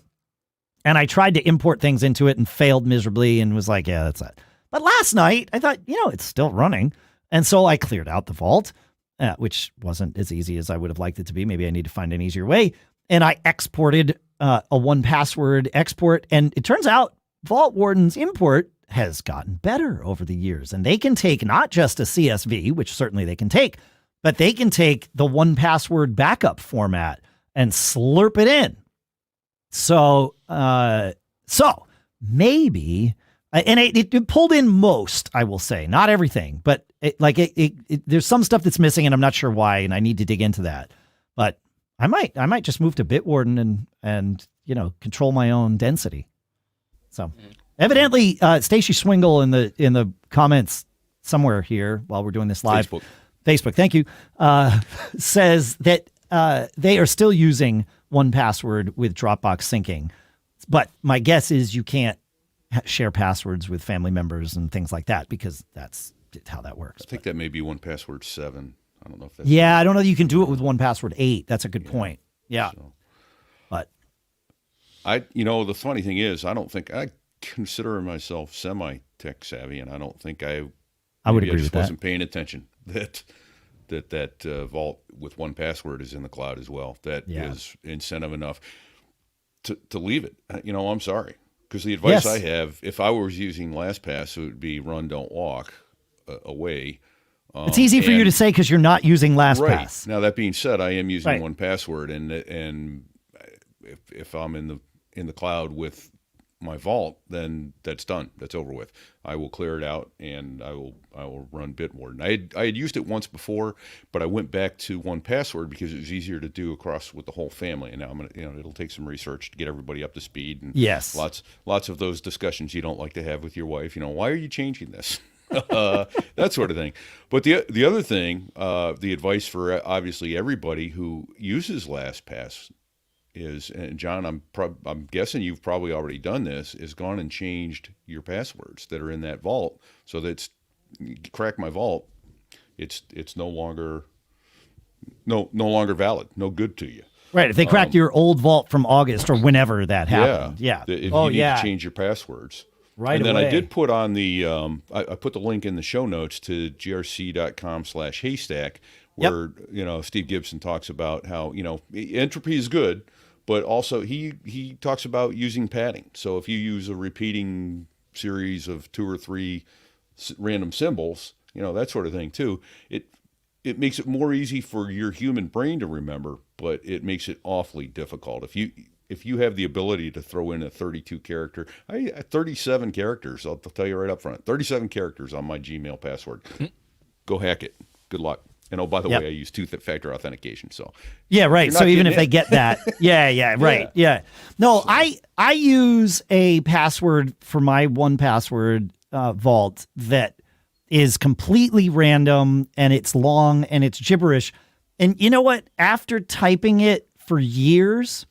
and I tried to import things into it and failed miserably and was like, yeah, that's it. But last night, I thought, it's still running. And so I cleared out the vault, which wasn't as easy as I would have liked it to be. Maybe I need to find an easier way. And I exported a 1Password export. And it turns out VaultWarden's import has gotten better over the years. And they can take not just a CSV, which certainly they can take, but they can take the 1Password backup format and slurp it in. So maybe, and it pulled in most, I will say, not everything, but there's some stuff that's missing, and I'm not sure why, and I need to dig into that. But I might just move to Bitwarden and control my own density. So evidently, Stacy Swingle in the comments somewhere here while we're doing this live, Facebook, thank you, says that they are still using 1Password with Dropbox syncing. But my guess is you can't share passwords with family members and things like that, because that's how that works. I think that may be 1Password 7. I don't know if that's... Yeah, I don't know that you can do it with 1Password 8. That's a good point. Yeah. So, but the funny thing is, I don't think I consider myself semi-tech savvy, and I don't think I would agree with that. Wasn't paying attention that vault with 1Password is in the cloud as well. That is incentive enough to leave it. I'm sorry, because the advice I have, if I was using LastPass, it would be run, don't walk away. It's easy for you to say because you're not using LastPass. Right. Now, that being said, I am using 1Password, and if I'm in the cloud with my vault, then that's done. That's over with. I will clear it out, and I will run Bitwarden. I had used it once before, but I went back to 1Password because it was easier to do across with the whole family. And now I'm gonna, it'll take some research to get everybody up to speed. And yes, lots of those discussions you don't like to have with your wife. Why are you changing this? That sort of thing. But the other thing, the advice for obviously everybody who uses LastPass is, and John, I'm guessing you've probably already done this, is gone and changed your passwords that are in that vault, so that crack my vault, it's no longer valid, no good to you. Right. If they cracked your old vault from August or whenever that happened, yeah. If you need to change your passwords. Right. And then away. I did put on the I put the link in the show notes to grc.com/haystack, where Steve Gibson talks about how entropy is good, but also he talks about using padding. So if you use a repeating series of 2 or 3 random symbols, that sort of thing too, it makes it more easy for your human brain to remember, but it makes it awfully difficult. If you have the ability to throw in a 32 character, 37 characters, I'll tell you right up front, 37 characters on my Gmail password. Go hack it. Good luck. And by the way, I use two-factor authentication. So yeah, right. So even if they get that, right. Yeah. No, I use a password for my 1Password vault that is completely random, and it's long and it's gibberish. And you know what? After typing it for years,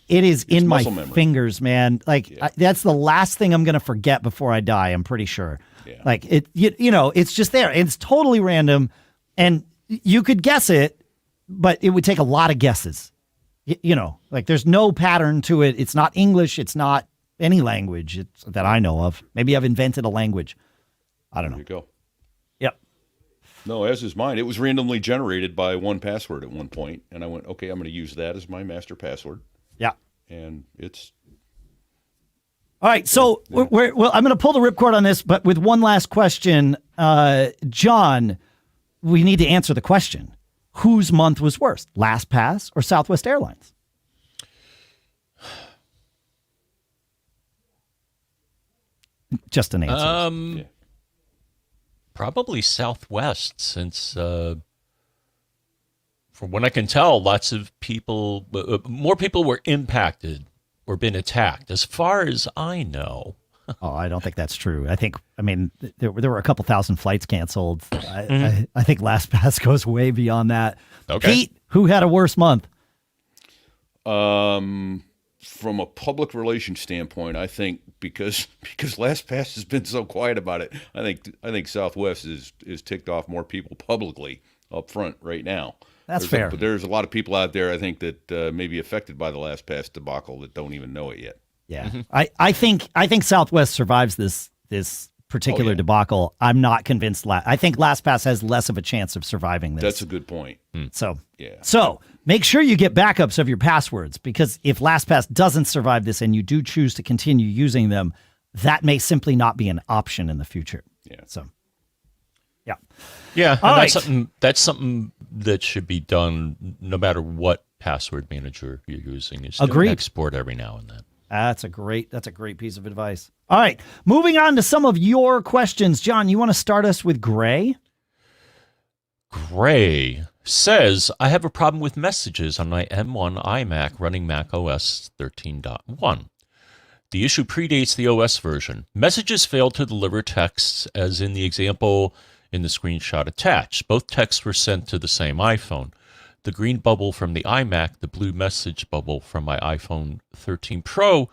it is in my fingers, man. That's the last thing I'm going to forget before I die, I'm pretty sure. Yeah. It's just there. It's totally random, and you could guess it, but it would take a lot of guesses. There's no pattern to it. It's not English. It's not any language that I know of. Maybe I've invented a language. I don't know. There you go. Yep. No, as is mine. It was randomly generated by 1Password at one point, and I went, okay, I'm going to use that as my master password. Yeah. And it's... All right, so I'm going to pull the ripcord on this, but with one last question. John, we need to answer the question. Whose month was worse, LastPass or Southwest Airlines? Just an answer. Probably Southwest, since... from what I can tell, lots of people, more people were impacted or been attacked, as far as I know. Oh, I don't think that's true. There were a couple thousand flights canceled. I think LastPass goes way beyond that. Okay. Pete, who had a worse month? From a public relations standpoint, I think because LastPass has been so quiet about it, I think Southwest is ticked off more people publicly up front right now. That's fair. But there's a lot of people out there, I think, that may be affected by the LastPass debacle that don't even know it yet. Yeah, I think Southwest survives this particular debacle. I'm not convinced. I think LastPass has less of a chance of surviving this. That's a good point. So make sure you get backups of your passwords, because if LastPass doesn't survive this and you do choose to continue using them, that may simply not be an option in the future. Yeah. So. Yeah, All right. that's something that should be done no matter what password manager you're using. Is to export every now and then. That's a great piece of advice. All right, moving on to some of your questions. John, you want to start us with Gray? Gray says, I have a problem with messages on my M1 iMac running Mac OS 13.1. The issue predates the OS version. Messages failed to deliver texts, as in the example in the screenshot attached. Both texts were sent to the same iPhone. The green bubble from the iMac, the blue message bubble from my iPhone 13 Pro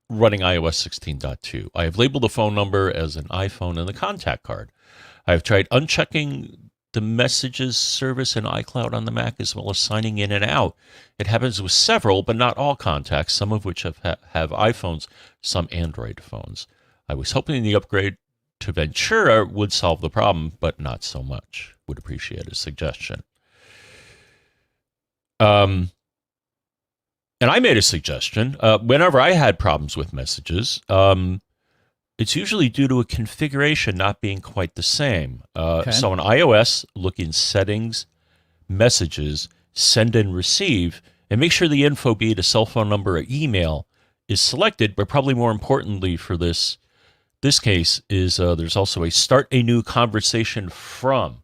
running iOS 16.2. I have labeled the phone number as an iPhone and the contact card. I have tried unchecking the messages service in iCloud on the Mac, as well as signing in and out. It happens with several, but not all contacts, some of which have iPhones, some Android phones. I was hoping the upgrade to Ventura would solve the problem, but not so much. Would appreciate a suggestion. And I made a suggestion. Whenever I had problems with messages, it's usually due to a configuration not being quite the same. So on iOS, look in Settings, Messages, Send and Receive, and make sure the info, be it a cell phone number or email, is selected, but probably more importantly for this case is there's also a start a new conversation from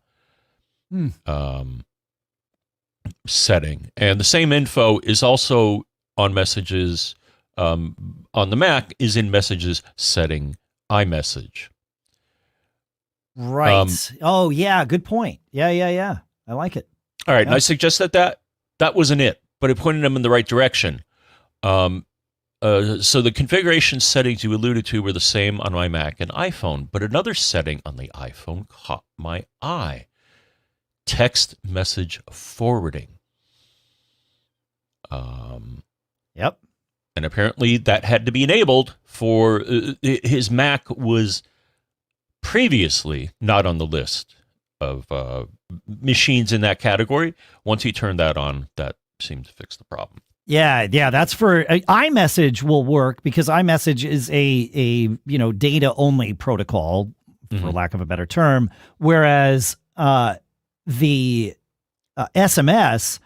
setting. And the same info is also on messages on the Mac is in messages setting iMessage. Right. Oh, yeah. Good point. Yeah. I like it. All right. And I suggest that wasn't it, but it pointed them in the right direction. So the configuration settings you alluded to were the same on my Mac and iPhone, but another setting on the iPhone caught my eye. Text message forwarding. Yep. And apparently that had to be enabled for his Mac was previously not on the list of machines in that category. Once he turned that on, that seemed to fix the problem. Yeah, that's for iMessage will work because iMessage is a data only protocol, for lack of a better term, whereas the SMS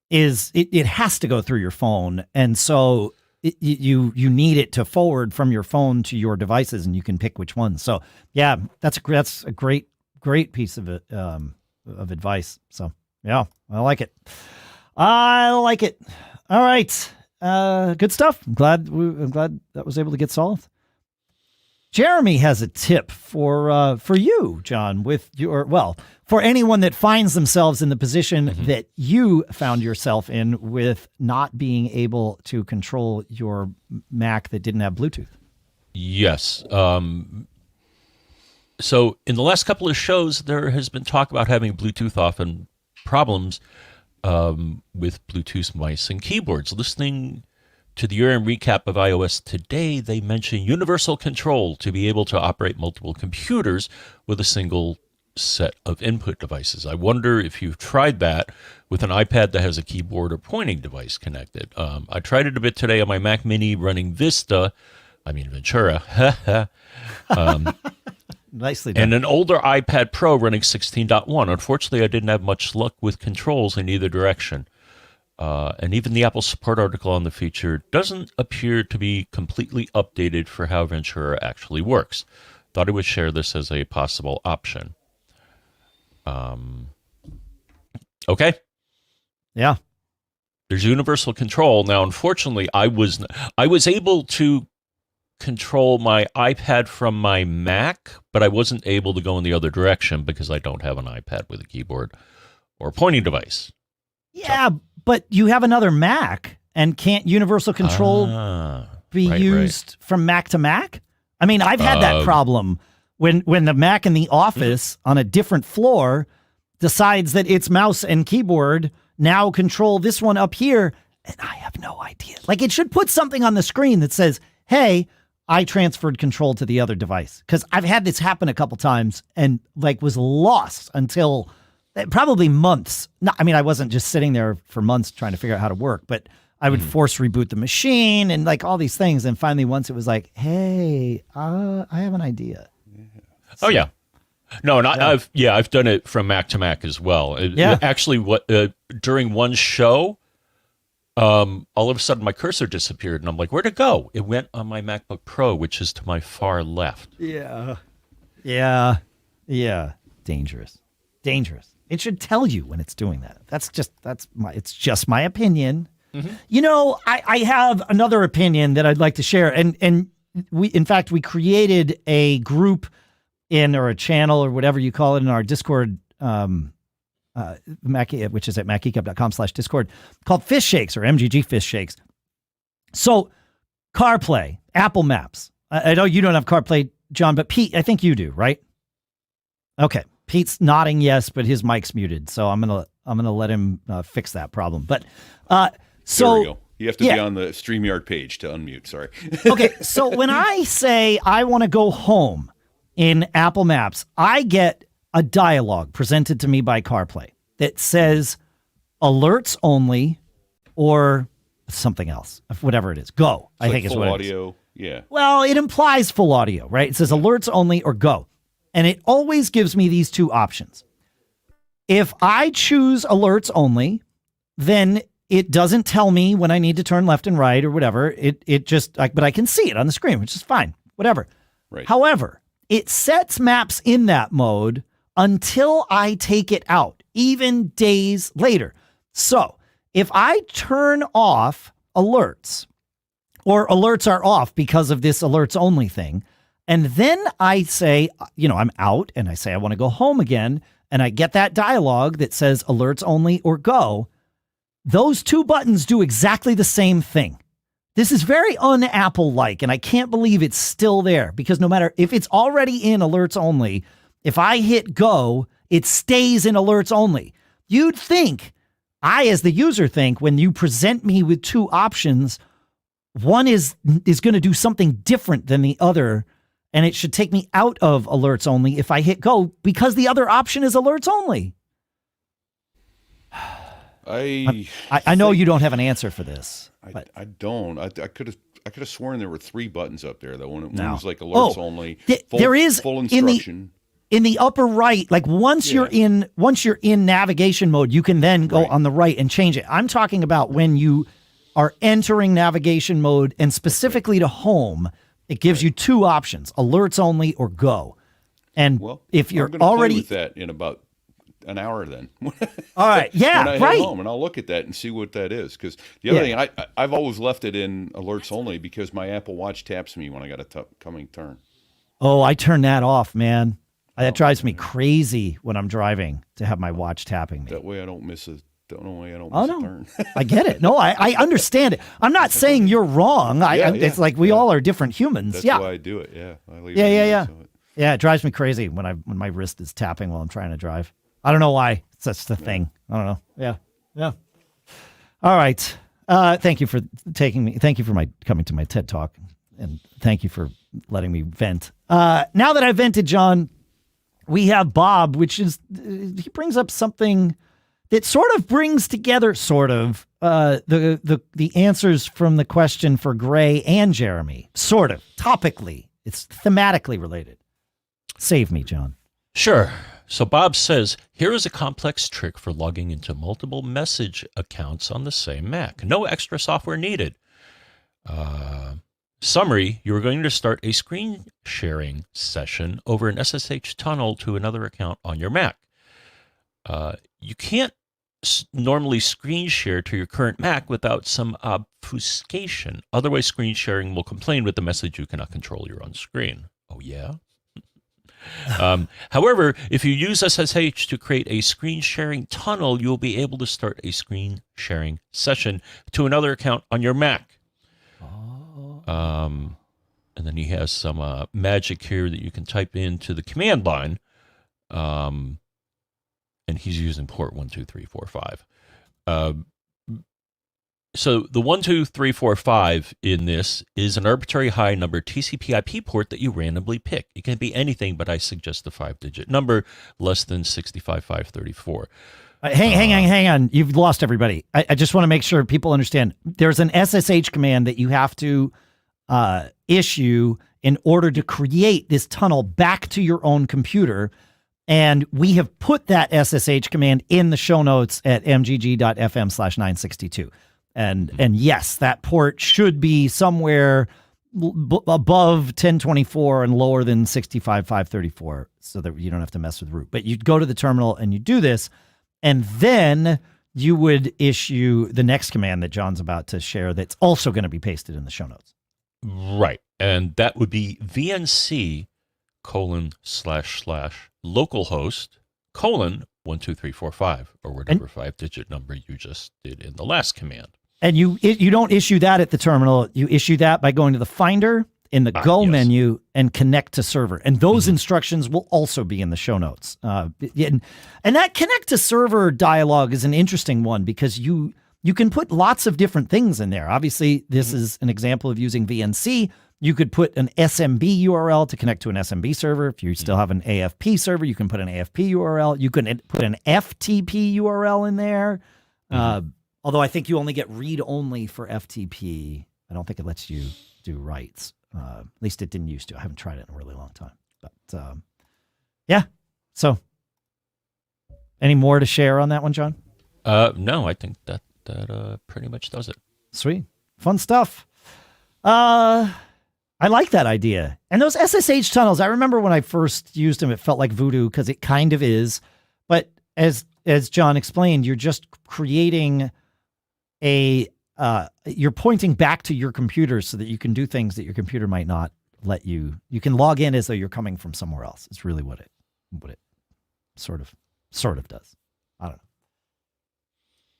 is it has to go through your phone, and so you need it to forward from your phone to your devices, and you can pick which one. So yeah, that's a great piece of advice. So yeah, I like it. All right, good stuff. I'm glad that was able to get solved. Jeremy has a tip for you, John, for anyone that finds themselves in the position that you found yourself in with not being able to control your Mac that didn't have Bluetooth. Yes. So in the last couple of shows, there has been talk about having Bluetooth off and problems with Bluetooth mice and keyboards. Listening to the year-end recap of iOS today, they mention universal control to be able to operate multiple computers with a single set of input devices. I wonder if you've tried that with an iPad that has a keyboard or pointing device connected. I tried it a bit today on my Mac Mini running Ventura. Nicely done. And an older iPad Pro running 16.1. Unfortunately, I didn't have much luck with controls in either direction. And even the Apple support article on the feature doesn't appear to be completely updated for how Ventura actually works. Thought I would share this as a possible option. Okay. Yeah. There's universal control. Now, unfortunately, I was able to control my iPad from my Mac, but I wasn't able to go in the other direction because I don't have an iPad with a keyboard or a pointing device. Yeah, but you have another Mac, and can't universal control be used from Mac to Mac? I mean, I've had that problem when the Mac in the office on a different floor decides that its mouse and keyboard now control this one up here, and I have no idea. Like, it should put something on the screen that says, hey, I transferred control to the other device. Because I've had this happen a couple times and was lost until probably months. No, I mean, I wasn't just sitting there for months trying to figure out how to work, but I would force reboot the machine and all these things. And finally, once it was like, hey, I have an idea. So, yeah. No, and I've done it from Mac to Mac as well. Actually, during one show, all of a sudden my cursor disappeared, and I'm like, where'd it go? It went on my MacBook Pro, which is to my far left. Yeah. Dangerous. It should tell you when it's doing that. It's just my opinion. I have another opinion that I'd like to share, and we created a group or a channel or whatever you call it in our Discord, which is at macgeekup.com/Discord, called Fish Shakes or MGG Fish Shakes. So CarPlay, Apple Maps. I know you don't have CarPlay, John, but Pete, I think you do, right? Okay. Pete's nodding yes, but his mic's muted, so I'm gonna let him fix that problem. But so there we go. You have to be on the StreamYard page to unmute. Sorry. Okay, so when I say I want to go home in Apple Maps, I get a dialogue presented to me by CarPlay that says alerts only or something else, whatever it is. Go. It's I think it's what audio. It is. Yeah. Well, it implies full audio, right? It says alerts only or go. And it always gives me these two options. If I choose alerts only, then it doesn't tell me when I need to turn left and right or whatever. It just, but I can see it on the screen, which is fine, whatever. Right. However, it sets maps in that mode until I take it out, even days later. So if I turn off alerts, or alerts are off because of this alerts only thing, and then I say, I'm out and I say I want to go home again, and I get that dialogue that says alerts only or go, those two buttons do exactly the same thing. This is very un-Apple-like, and I can't believe it's still there, because no matter if it's already in alerts only, if I hit go, it stays in alerts only. You'd think, I as the user think, when you present me with two options, one is going to do something different than the other, and it should take me out of alerts only if I hit go, because the other option is alerts only. I know you don't have an answer for this. I don't. I could have sworn there were three buttons up there. One was like Oh, alerts only. There is full instruction. in the upper right. Like once you're in navigation mode, you can then go on the right and change it. I'm talking about when you are entering navigation mode, and specifically to home, it gives you two options: alerts only or go. And if you're already play with that in about an hour, then all right, yeah, when I right. head home, and I'll look at that and see what that is. Because the other thing, I've always left it in alerts only because my Apple Watch taps me when I got a coming turn. Oh, I turn that off, man. That drives me crazy when I'm driving to have my watch tapping me. That way I don't miss a turn. I get it. No, I understand it. I'm not saying you're wrong. It's like we all are different humans. That's why I do it. Yeah. I leave Yeah, it drives me crazy when my wrist is tapping while I'm trying to drive. I don't know why. It's just the thing. I don't know. Yeah. All right. Thank you for taking me. Thank you for coming to my TED Talk, and thank you for letting me vent. Now that I vented, John, we have Bob, he brings up something that sort of brings together the answers from the question for Gray and Jeremy. Sort of topically, it's thematically related. Save me, John. Sure. So Bob says, here is a complex trick for logging into multiple message accounts on the same Mac. No extra software needed. Summary, you are going to start a screen sharing session over an SSH tunnel to another account on your Mac. You can't normally screen share to your current Mac without some obfuscation. Otherwise, screen sharing will complain with the message you cannot control your own screen. Oh, yeah? However, if you use SSH to create a screen sharing tunnel, you'll be able to start a screen sharing session to another account on your Mac. And then he has some magic here that you can type into the command line. And he's using port 12345. So the 12345 in this is an arbitrary high number TCP/IP port that you randomly pick. It can be anything, but I suggest the 5-digit number less than 65534. Hang on. You've lost everybody. I just want to make sure people understand. There's an SSH command that you have to issue in order to create this tunnel back to your own computer. And we have put that SSH command in the show notes at mgg.fm/962. And yes, that port should be somewhere above 1024 and lower than 65534, so that you don't have to mess with root. But you'd go to the terminal and you do this, and then you would / the next command that John's about to share that's also going to be pasted in the show notes. Right. And that would be VNC : //localhost : 12345, or whatever 5-digit number you just did in the last command. And you don't issue that at the terminal. You issue that by going to the Finder in the Go menu and connect to server. And those instructions will also be in the show notes. And that connect to server dialogue is an interesting one because you can put lots of different things in there. Obviously, this is an example of using VNC. You could put an SMB URL to connect to an SMB server. If you still have an AFP server, you can put an AFP URL. You can put an FTP URL in there. Although I think you only get read-only for FTP. I don't think it lets you do writes. At least it didn't used to. I haven't tried it in a really long time. But, yeah. So, any more to share on that one, John? No, I think that that pretty much does it. Sweet. Fun stuff. I like that idea. And those SSH tunnels, I remember when I first used them, it felt like voodoo because it kind of is. But as John explained, you're just creating you're pointing back to your computer so that you can do things that your computer might not let you. You can log in as though you're coming from somewhere else. It's really what it sort of does. I don't know.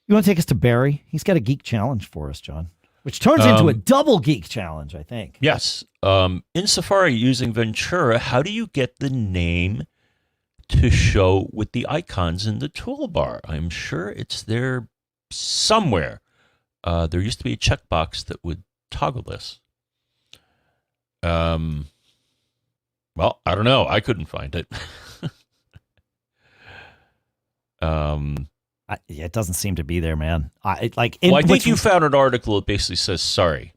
You want to take us to Barry? He's got a geek challenge for us, John, which turns into a double geek challenge, I think. Yes. In Safari using Ventura, how do you get the name to show with the icons in the toolbar? I'm sure it's there somewhere. There used to be a checkbox that would toggle this. Well, I don't know. I couldn't find it. It doesn't seem to be there, man. I think you found an article that basically says sorry.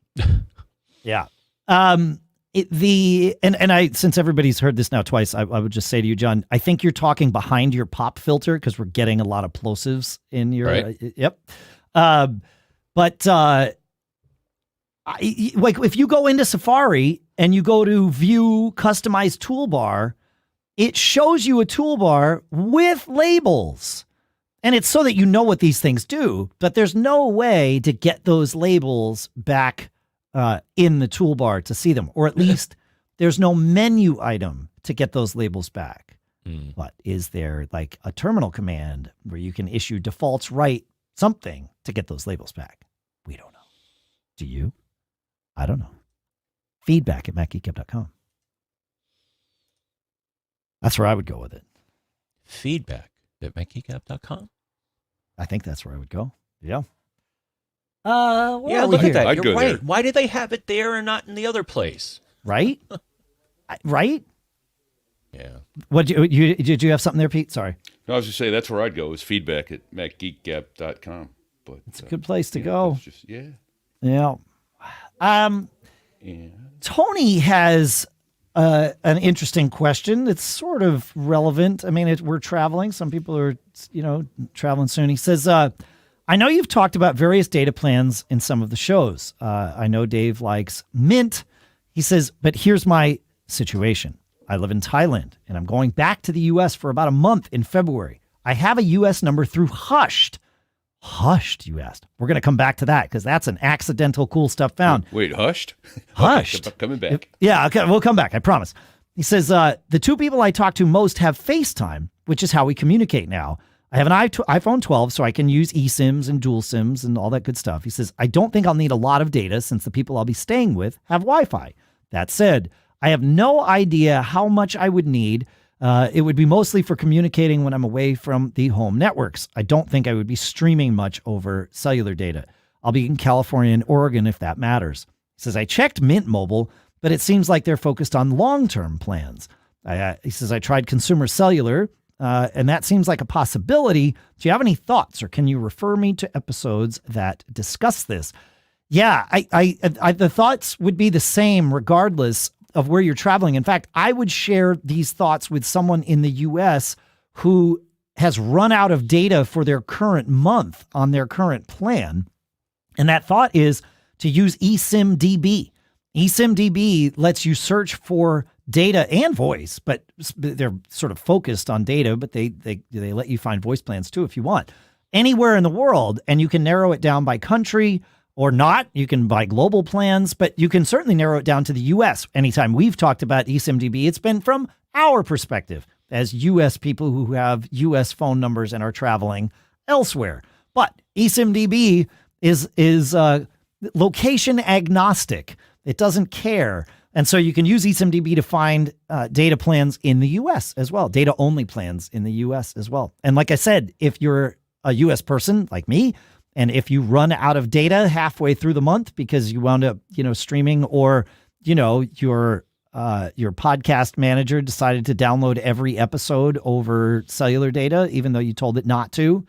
Yeah. I since everybody's heard this now twice, I would just say to you, John, I think you're talking behind your pop filter because we're getting a lot of plosives in your. Right. Yep. But if you go into Safari and you go to View Customize Toolbar, it shows you a toolbar with labels. And it's so that you know what these things do, but there's no way to get those labels back in the toolbar to see them, or at least there's no menu item to get those labels back. But is there like a terminal command where you can issue defaults write something to get those labels back? We don't know. Do you? I don't know. Feedback at macgeekgab.com. That's where I would go with it. Feedback at macgeekgab.com. I think that's where I would go. Yeah. Look at that. I'd You're go right. there. Why do they have it there and not in the other place? Right? Right? Yeah. What did you have something there, Pete? Sorry. No, I was just saying that's where I'd go is feedback at macgeekgab.com. But It's a good place to go. Just, Yeah. Tony has an interesting question. It's sort of relevant. I mean, we're traveling. Some people are, traveling soon. He says, I know you've talked about various data plans in some of the shows. I know Dave likes Mint. He says, but here's my situation. I live in Thailand, and I'm going back to the U.S. for about a month in February. I have a U.S. number through Hushed. Hushed, you asked. We're going to come back to that because that's an accidental cool stuff found. Wait, Hushed? Hushed. Okay, coming back. Yeah, okay, we'll come back, I promise. He says, the two people I talk to most have FaceTime, which is how we communicate now. I have an iPhone 12, so I can use eSIMs and dual SIMs and all that good stuff. He says, I don't think I'll need a lot of data since the people I'll be staying with have Wi-Fi. That said, I have no idea how much I would need. It would be mostly for communicating when I'm away from the home networks. I don't think I would be streaming much over cellular data. I'll be in California and Oregon if that matters. He says, I checked Mint Mobile, but it seems like they're focused on long-term plans. He says, I tried consumer cellular, and that seems like a possibility. Do you have any thoughts, or can you refer me to episodes that discuss this? Yeah, the thoughts would be the same regardless of where you're traveling. In fact, I would share these thoughts with someone in the U.S. who has run out of data for their current month on their current plan. And that thought is to use eSIMDB. eSIMDB lets you search for data and voice, but they're sort of focused on data, but they let you find voice plans too if you want. Anywhere in the world, and you can narrow it down by country or not. You can buy global plans, but you can certainly narrow it down to the U.S. Anytime we've talked about eSIMDB, it's been from our perspective as U.S. people who have U.S. phone numbers and are traveling elsewhere. But eSIMDB is location agnostic. It doesn't care. And so you can use eSIMDB to find data plans in the U.S. as well, data-only plans in the U.S. as well. And like I said, if you're a U.S. person like me, and if you run out of data halfway through the month because you wound up, streaming, or, your podcast manager decided to download every episode over cellular data, even though you told it not to,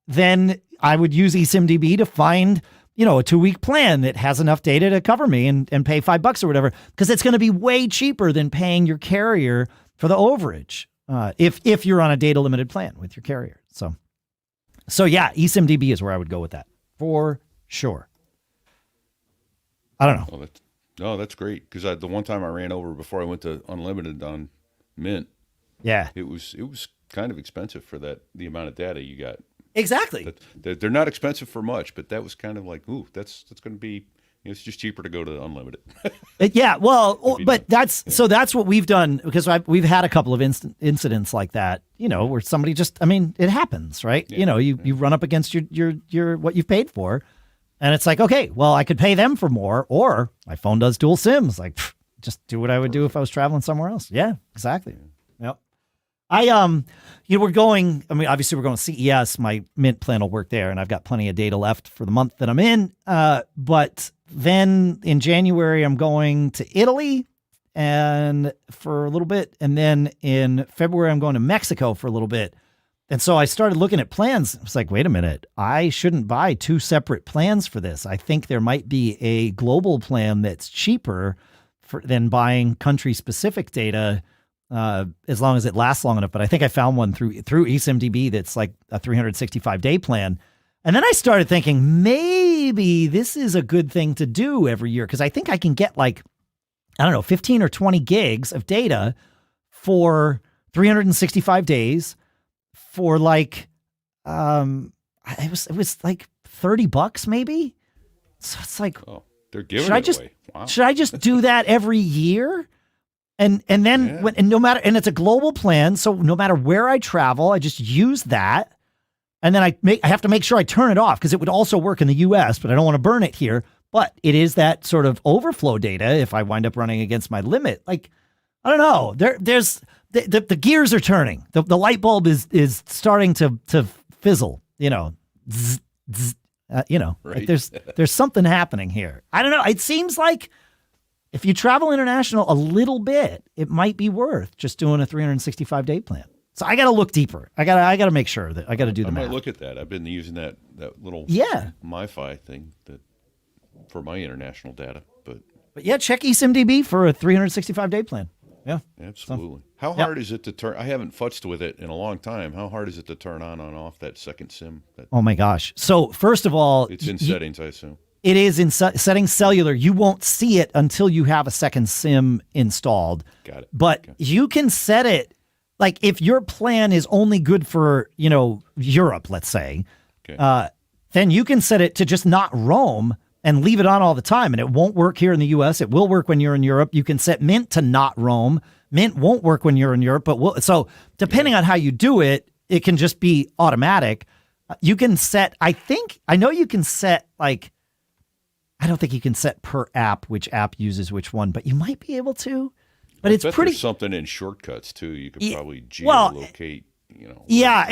then I would use eSIMDB to find, a 2-week plan that has enough data to cover me and pay $5 or whatever, because it's going to be way cheaper than paying your carrier for the overage if you're on a data limited plan with your carrier. So So yeah, eSIM-DB is where I would go with that for sure. I don't know. That's great, because the one time I ran over before I went to unlimited on Mint, Yeah, it was kind of expensive for the amount of data you got. exactly. They're not expensive for much, but that was kind of like, ooh, that's going to be. It's just cheaper to go to unlimited. Yeah, well, but that's what we've done, because we've had a couple of incidents like that, where somebody just, it happens, right? Yeah, you run up against your what you've paid for, and it's like, okay, well, I could pay them for more, or my phone does dual SIMs, like just do what I would do if I was traveling somewhere else. Yeah, exactly. Yep. We're going, obviously we're going to CES. My Mint plan will work there, and I've got plenty of data left for the month that I'm in. But then in January, I'm going to Italy and for a little bit. And then in February, I'm going to Mexico for a little bit. And so I started looking at plans. I was like, wait a minute, I shouldn't buy two separate plans for this. I think there might be a global plan that's cheaper than buying country-specific data, as long as it lasts long enough. But I think I found one through eSIM-DB that's like a 365-day plan. And then I started thinking, maybe this is a good thing to do every year, because I think I can get 15 or 20 gigs of data for 365 days for it was like $30 maybe. So it's like, oh, they're giving it away. Wow. Should I just do that every year? And then it's a global plan, so no matter where I travel, I just use that. And then I have to make sure I turn it off, because it would also work in the US, but I don't want to burn it here. But it is that sort of overflow data if I wind up running against my limit. Like, I don't know. There's the gears are turning. The light bulb is starting to fizzle, zzz, zzz, right. Like there's something happening here. I don't know. It seems like if you travel international a little bit, it might be worth just doing a 365-day plan. So I got to look deeper. I got to make sure that I got to do the math. I might look at that. I've been using that little MiFi thing for my international data, but yeah, check eSIM-DB for a 365-day plan. Yeah, absolutely. How hard is it to turn? I haven't futzed with it in a long time. How hard is it to turn on and off that second SIM? Oh my gosh! So first of all, it's in settings, I assume. It is in settings cellular. You won't see it until you have a second SIM installed. Got it. But you can set it, like if your plan is only good for, Europe, let's say, then you can set it to just not roam and leave it on all the time. And it won't work here in the US. It will work when you're in Europe. You can set Mint to not roam. Mint won't work when you're in Europe, but so depending on how you do it, it can just be automatic. You can set, I know you can set I don't think you can set per app which app uses which one, but you might be able to. But it's pretty. There's something in shortcuts too. You could probably geolocate. Yeah,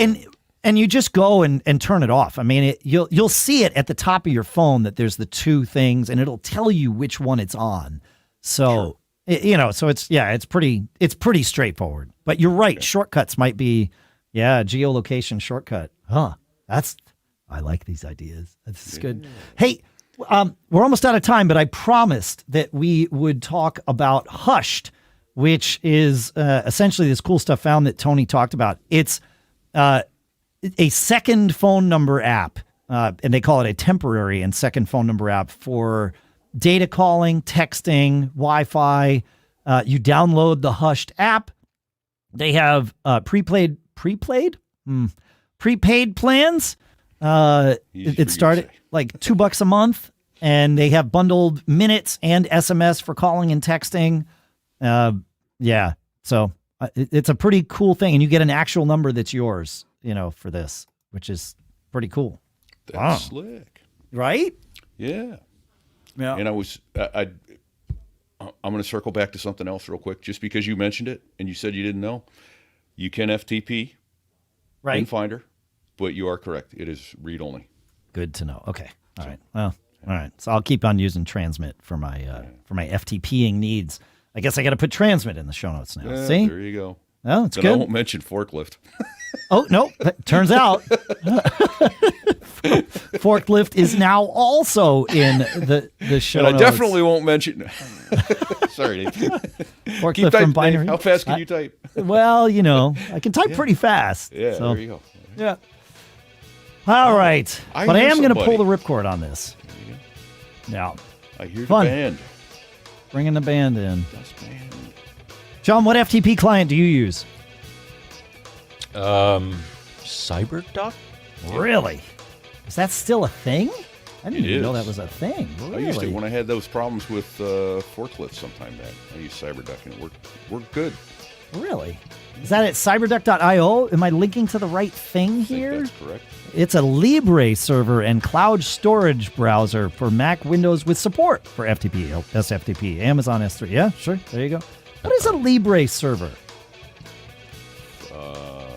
and you just go and turn it off. You'll see it at the top of your phone that there's the two things, and it'll tell you which one it's on. So so it's pretty straightforward. But you're right. Okay. Shortcuts might be geolocation shortcut. I like these ideas. This is good. Hey. We're almost out of time, but I promised that we would talk about Hushed, which is essentially this cool stuff found that Tony talked about. It's a second phone number app, and they call it a temporary and second phone number app for data calling, texting, Wi-Fi. You download the Hushed app. They have prepaid plans. It started like $2 a month, and they have bundled minutes and SMS for calling and texting. So it's a pretty cool thing, and you get an actual number that's yours, for this, which is pretty cool. That's slick, right? Yeah. And I'm going to circle back to something else real quick, just because you mentioned it and you said you didn't know. You can FTP in Finder. But you are correct. It is read only. Good to know. Okay. All right. Well, all right. So I'll keep on using Transmit for my FTPing needs. I guess I got to put Transmit in the show notes now. See? There you go. Oh, it's good. I won't mention forklift. Oh, no. Turns out forklift is now also in the show notes. And I definitely won't mention. Sorry, Dave. Forklift from Binary. Dave. How fast can you type? Well, I can type pretty fast. Yeah, there you go. Yeah. All right. I But I hear am going to pull somebody. the ripcord on this. Now, I hear Fun. the band. bringing the band in. That's band. John, what FTP client do you use? CyberDuck? Really? Is that still a thing? I didn't It even know is. that was a thing. Really? I used it when I had those problems with forklifts sometime back. I used CyberDuck and it worked good. Really? Is that at cyberduck.io? Am I linking to the right thing I think here? that's correct. It's a Libre server and cloud storage browser for Mac Windows with support for FTP, SFTP, Amazon S3. Yeah, sure. There you go. What is a Libre server? Who knows?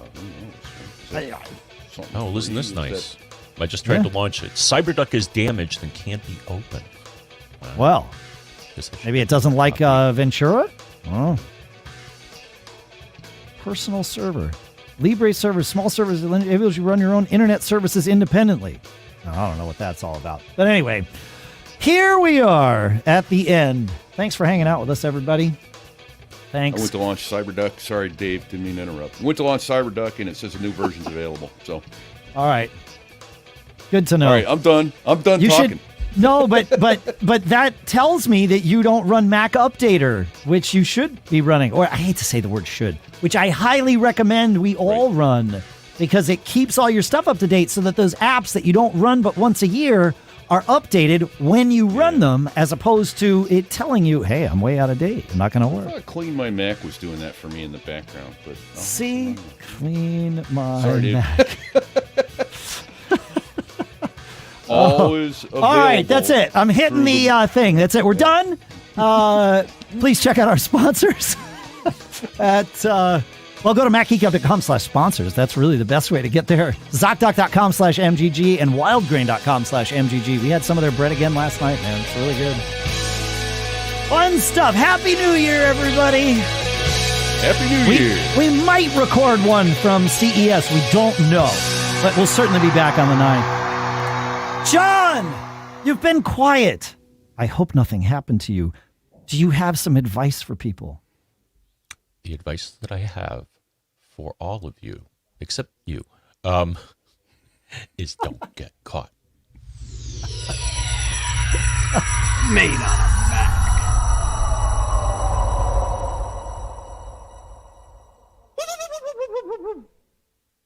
Is that something Oh, free? isn't this Is nice? I just tried to launch it. CyberDuck is damaged and can't be opened. Well, Guess I should maybe it doesn't like Ventura? Oh. Personal server. Libre server, small servers that enables you to run your own internet services independently. I don't know what that's all about. But anyway, here we are at the end. Thanks for hanging out with us, everybody. I Thanks. went to launch CyberDuck. Sorry, Dave, didn't mean to interrupt. I went to launch CyberDuck and it says a new version's available. So, All right. Good to know. all right, I'm done. I'm done You talking. should no, but that tells me that you don't run Mac Updater, which you should be running. Or I hate to say the word should, which I highly recommend we all run because it keeps all your stuff up to date so that those apps that you don't run but once a year are updated when you run them, as opposed to it telling you, "Hey, I'm way out of date. I'm not going to I work." thought Clean My Mac was doing that for me in the background, but See, clean my Sorry, dude. Mac. always available. All right, that's it. I'm hitting the thing. That's it. We're done. Please check out our sponsors at, well, go to macgeekgab.com/sponsors. That's really the best way to get there. Zocdoc.com/MGG and Wildgrain.com/MGG. We had some of their bread again last night, man. It's really good. Fun stuff. Happy New Year, everybody. Happy New Year. We might record one from CES. We don't know, but we'll certainly be back on the 9th. John, you've been quiet. I hope nothing happened to you. Do you have some advice for people? The advice that I have for all of you, except you, is don't get caught. Made up.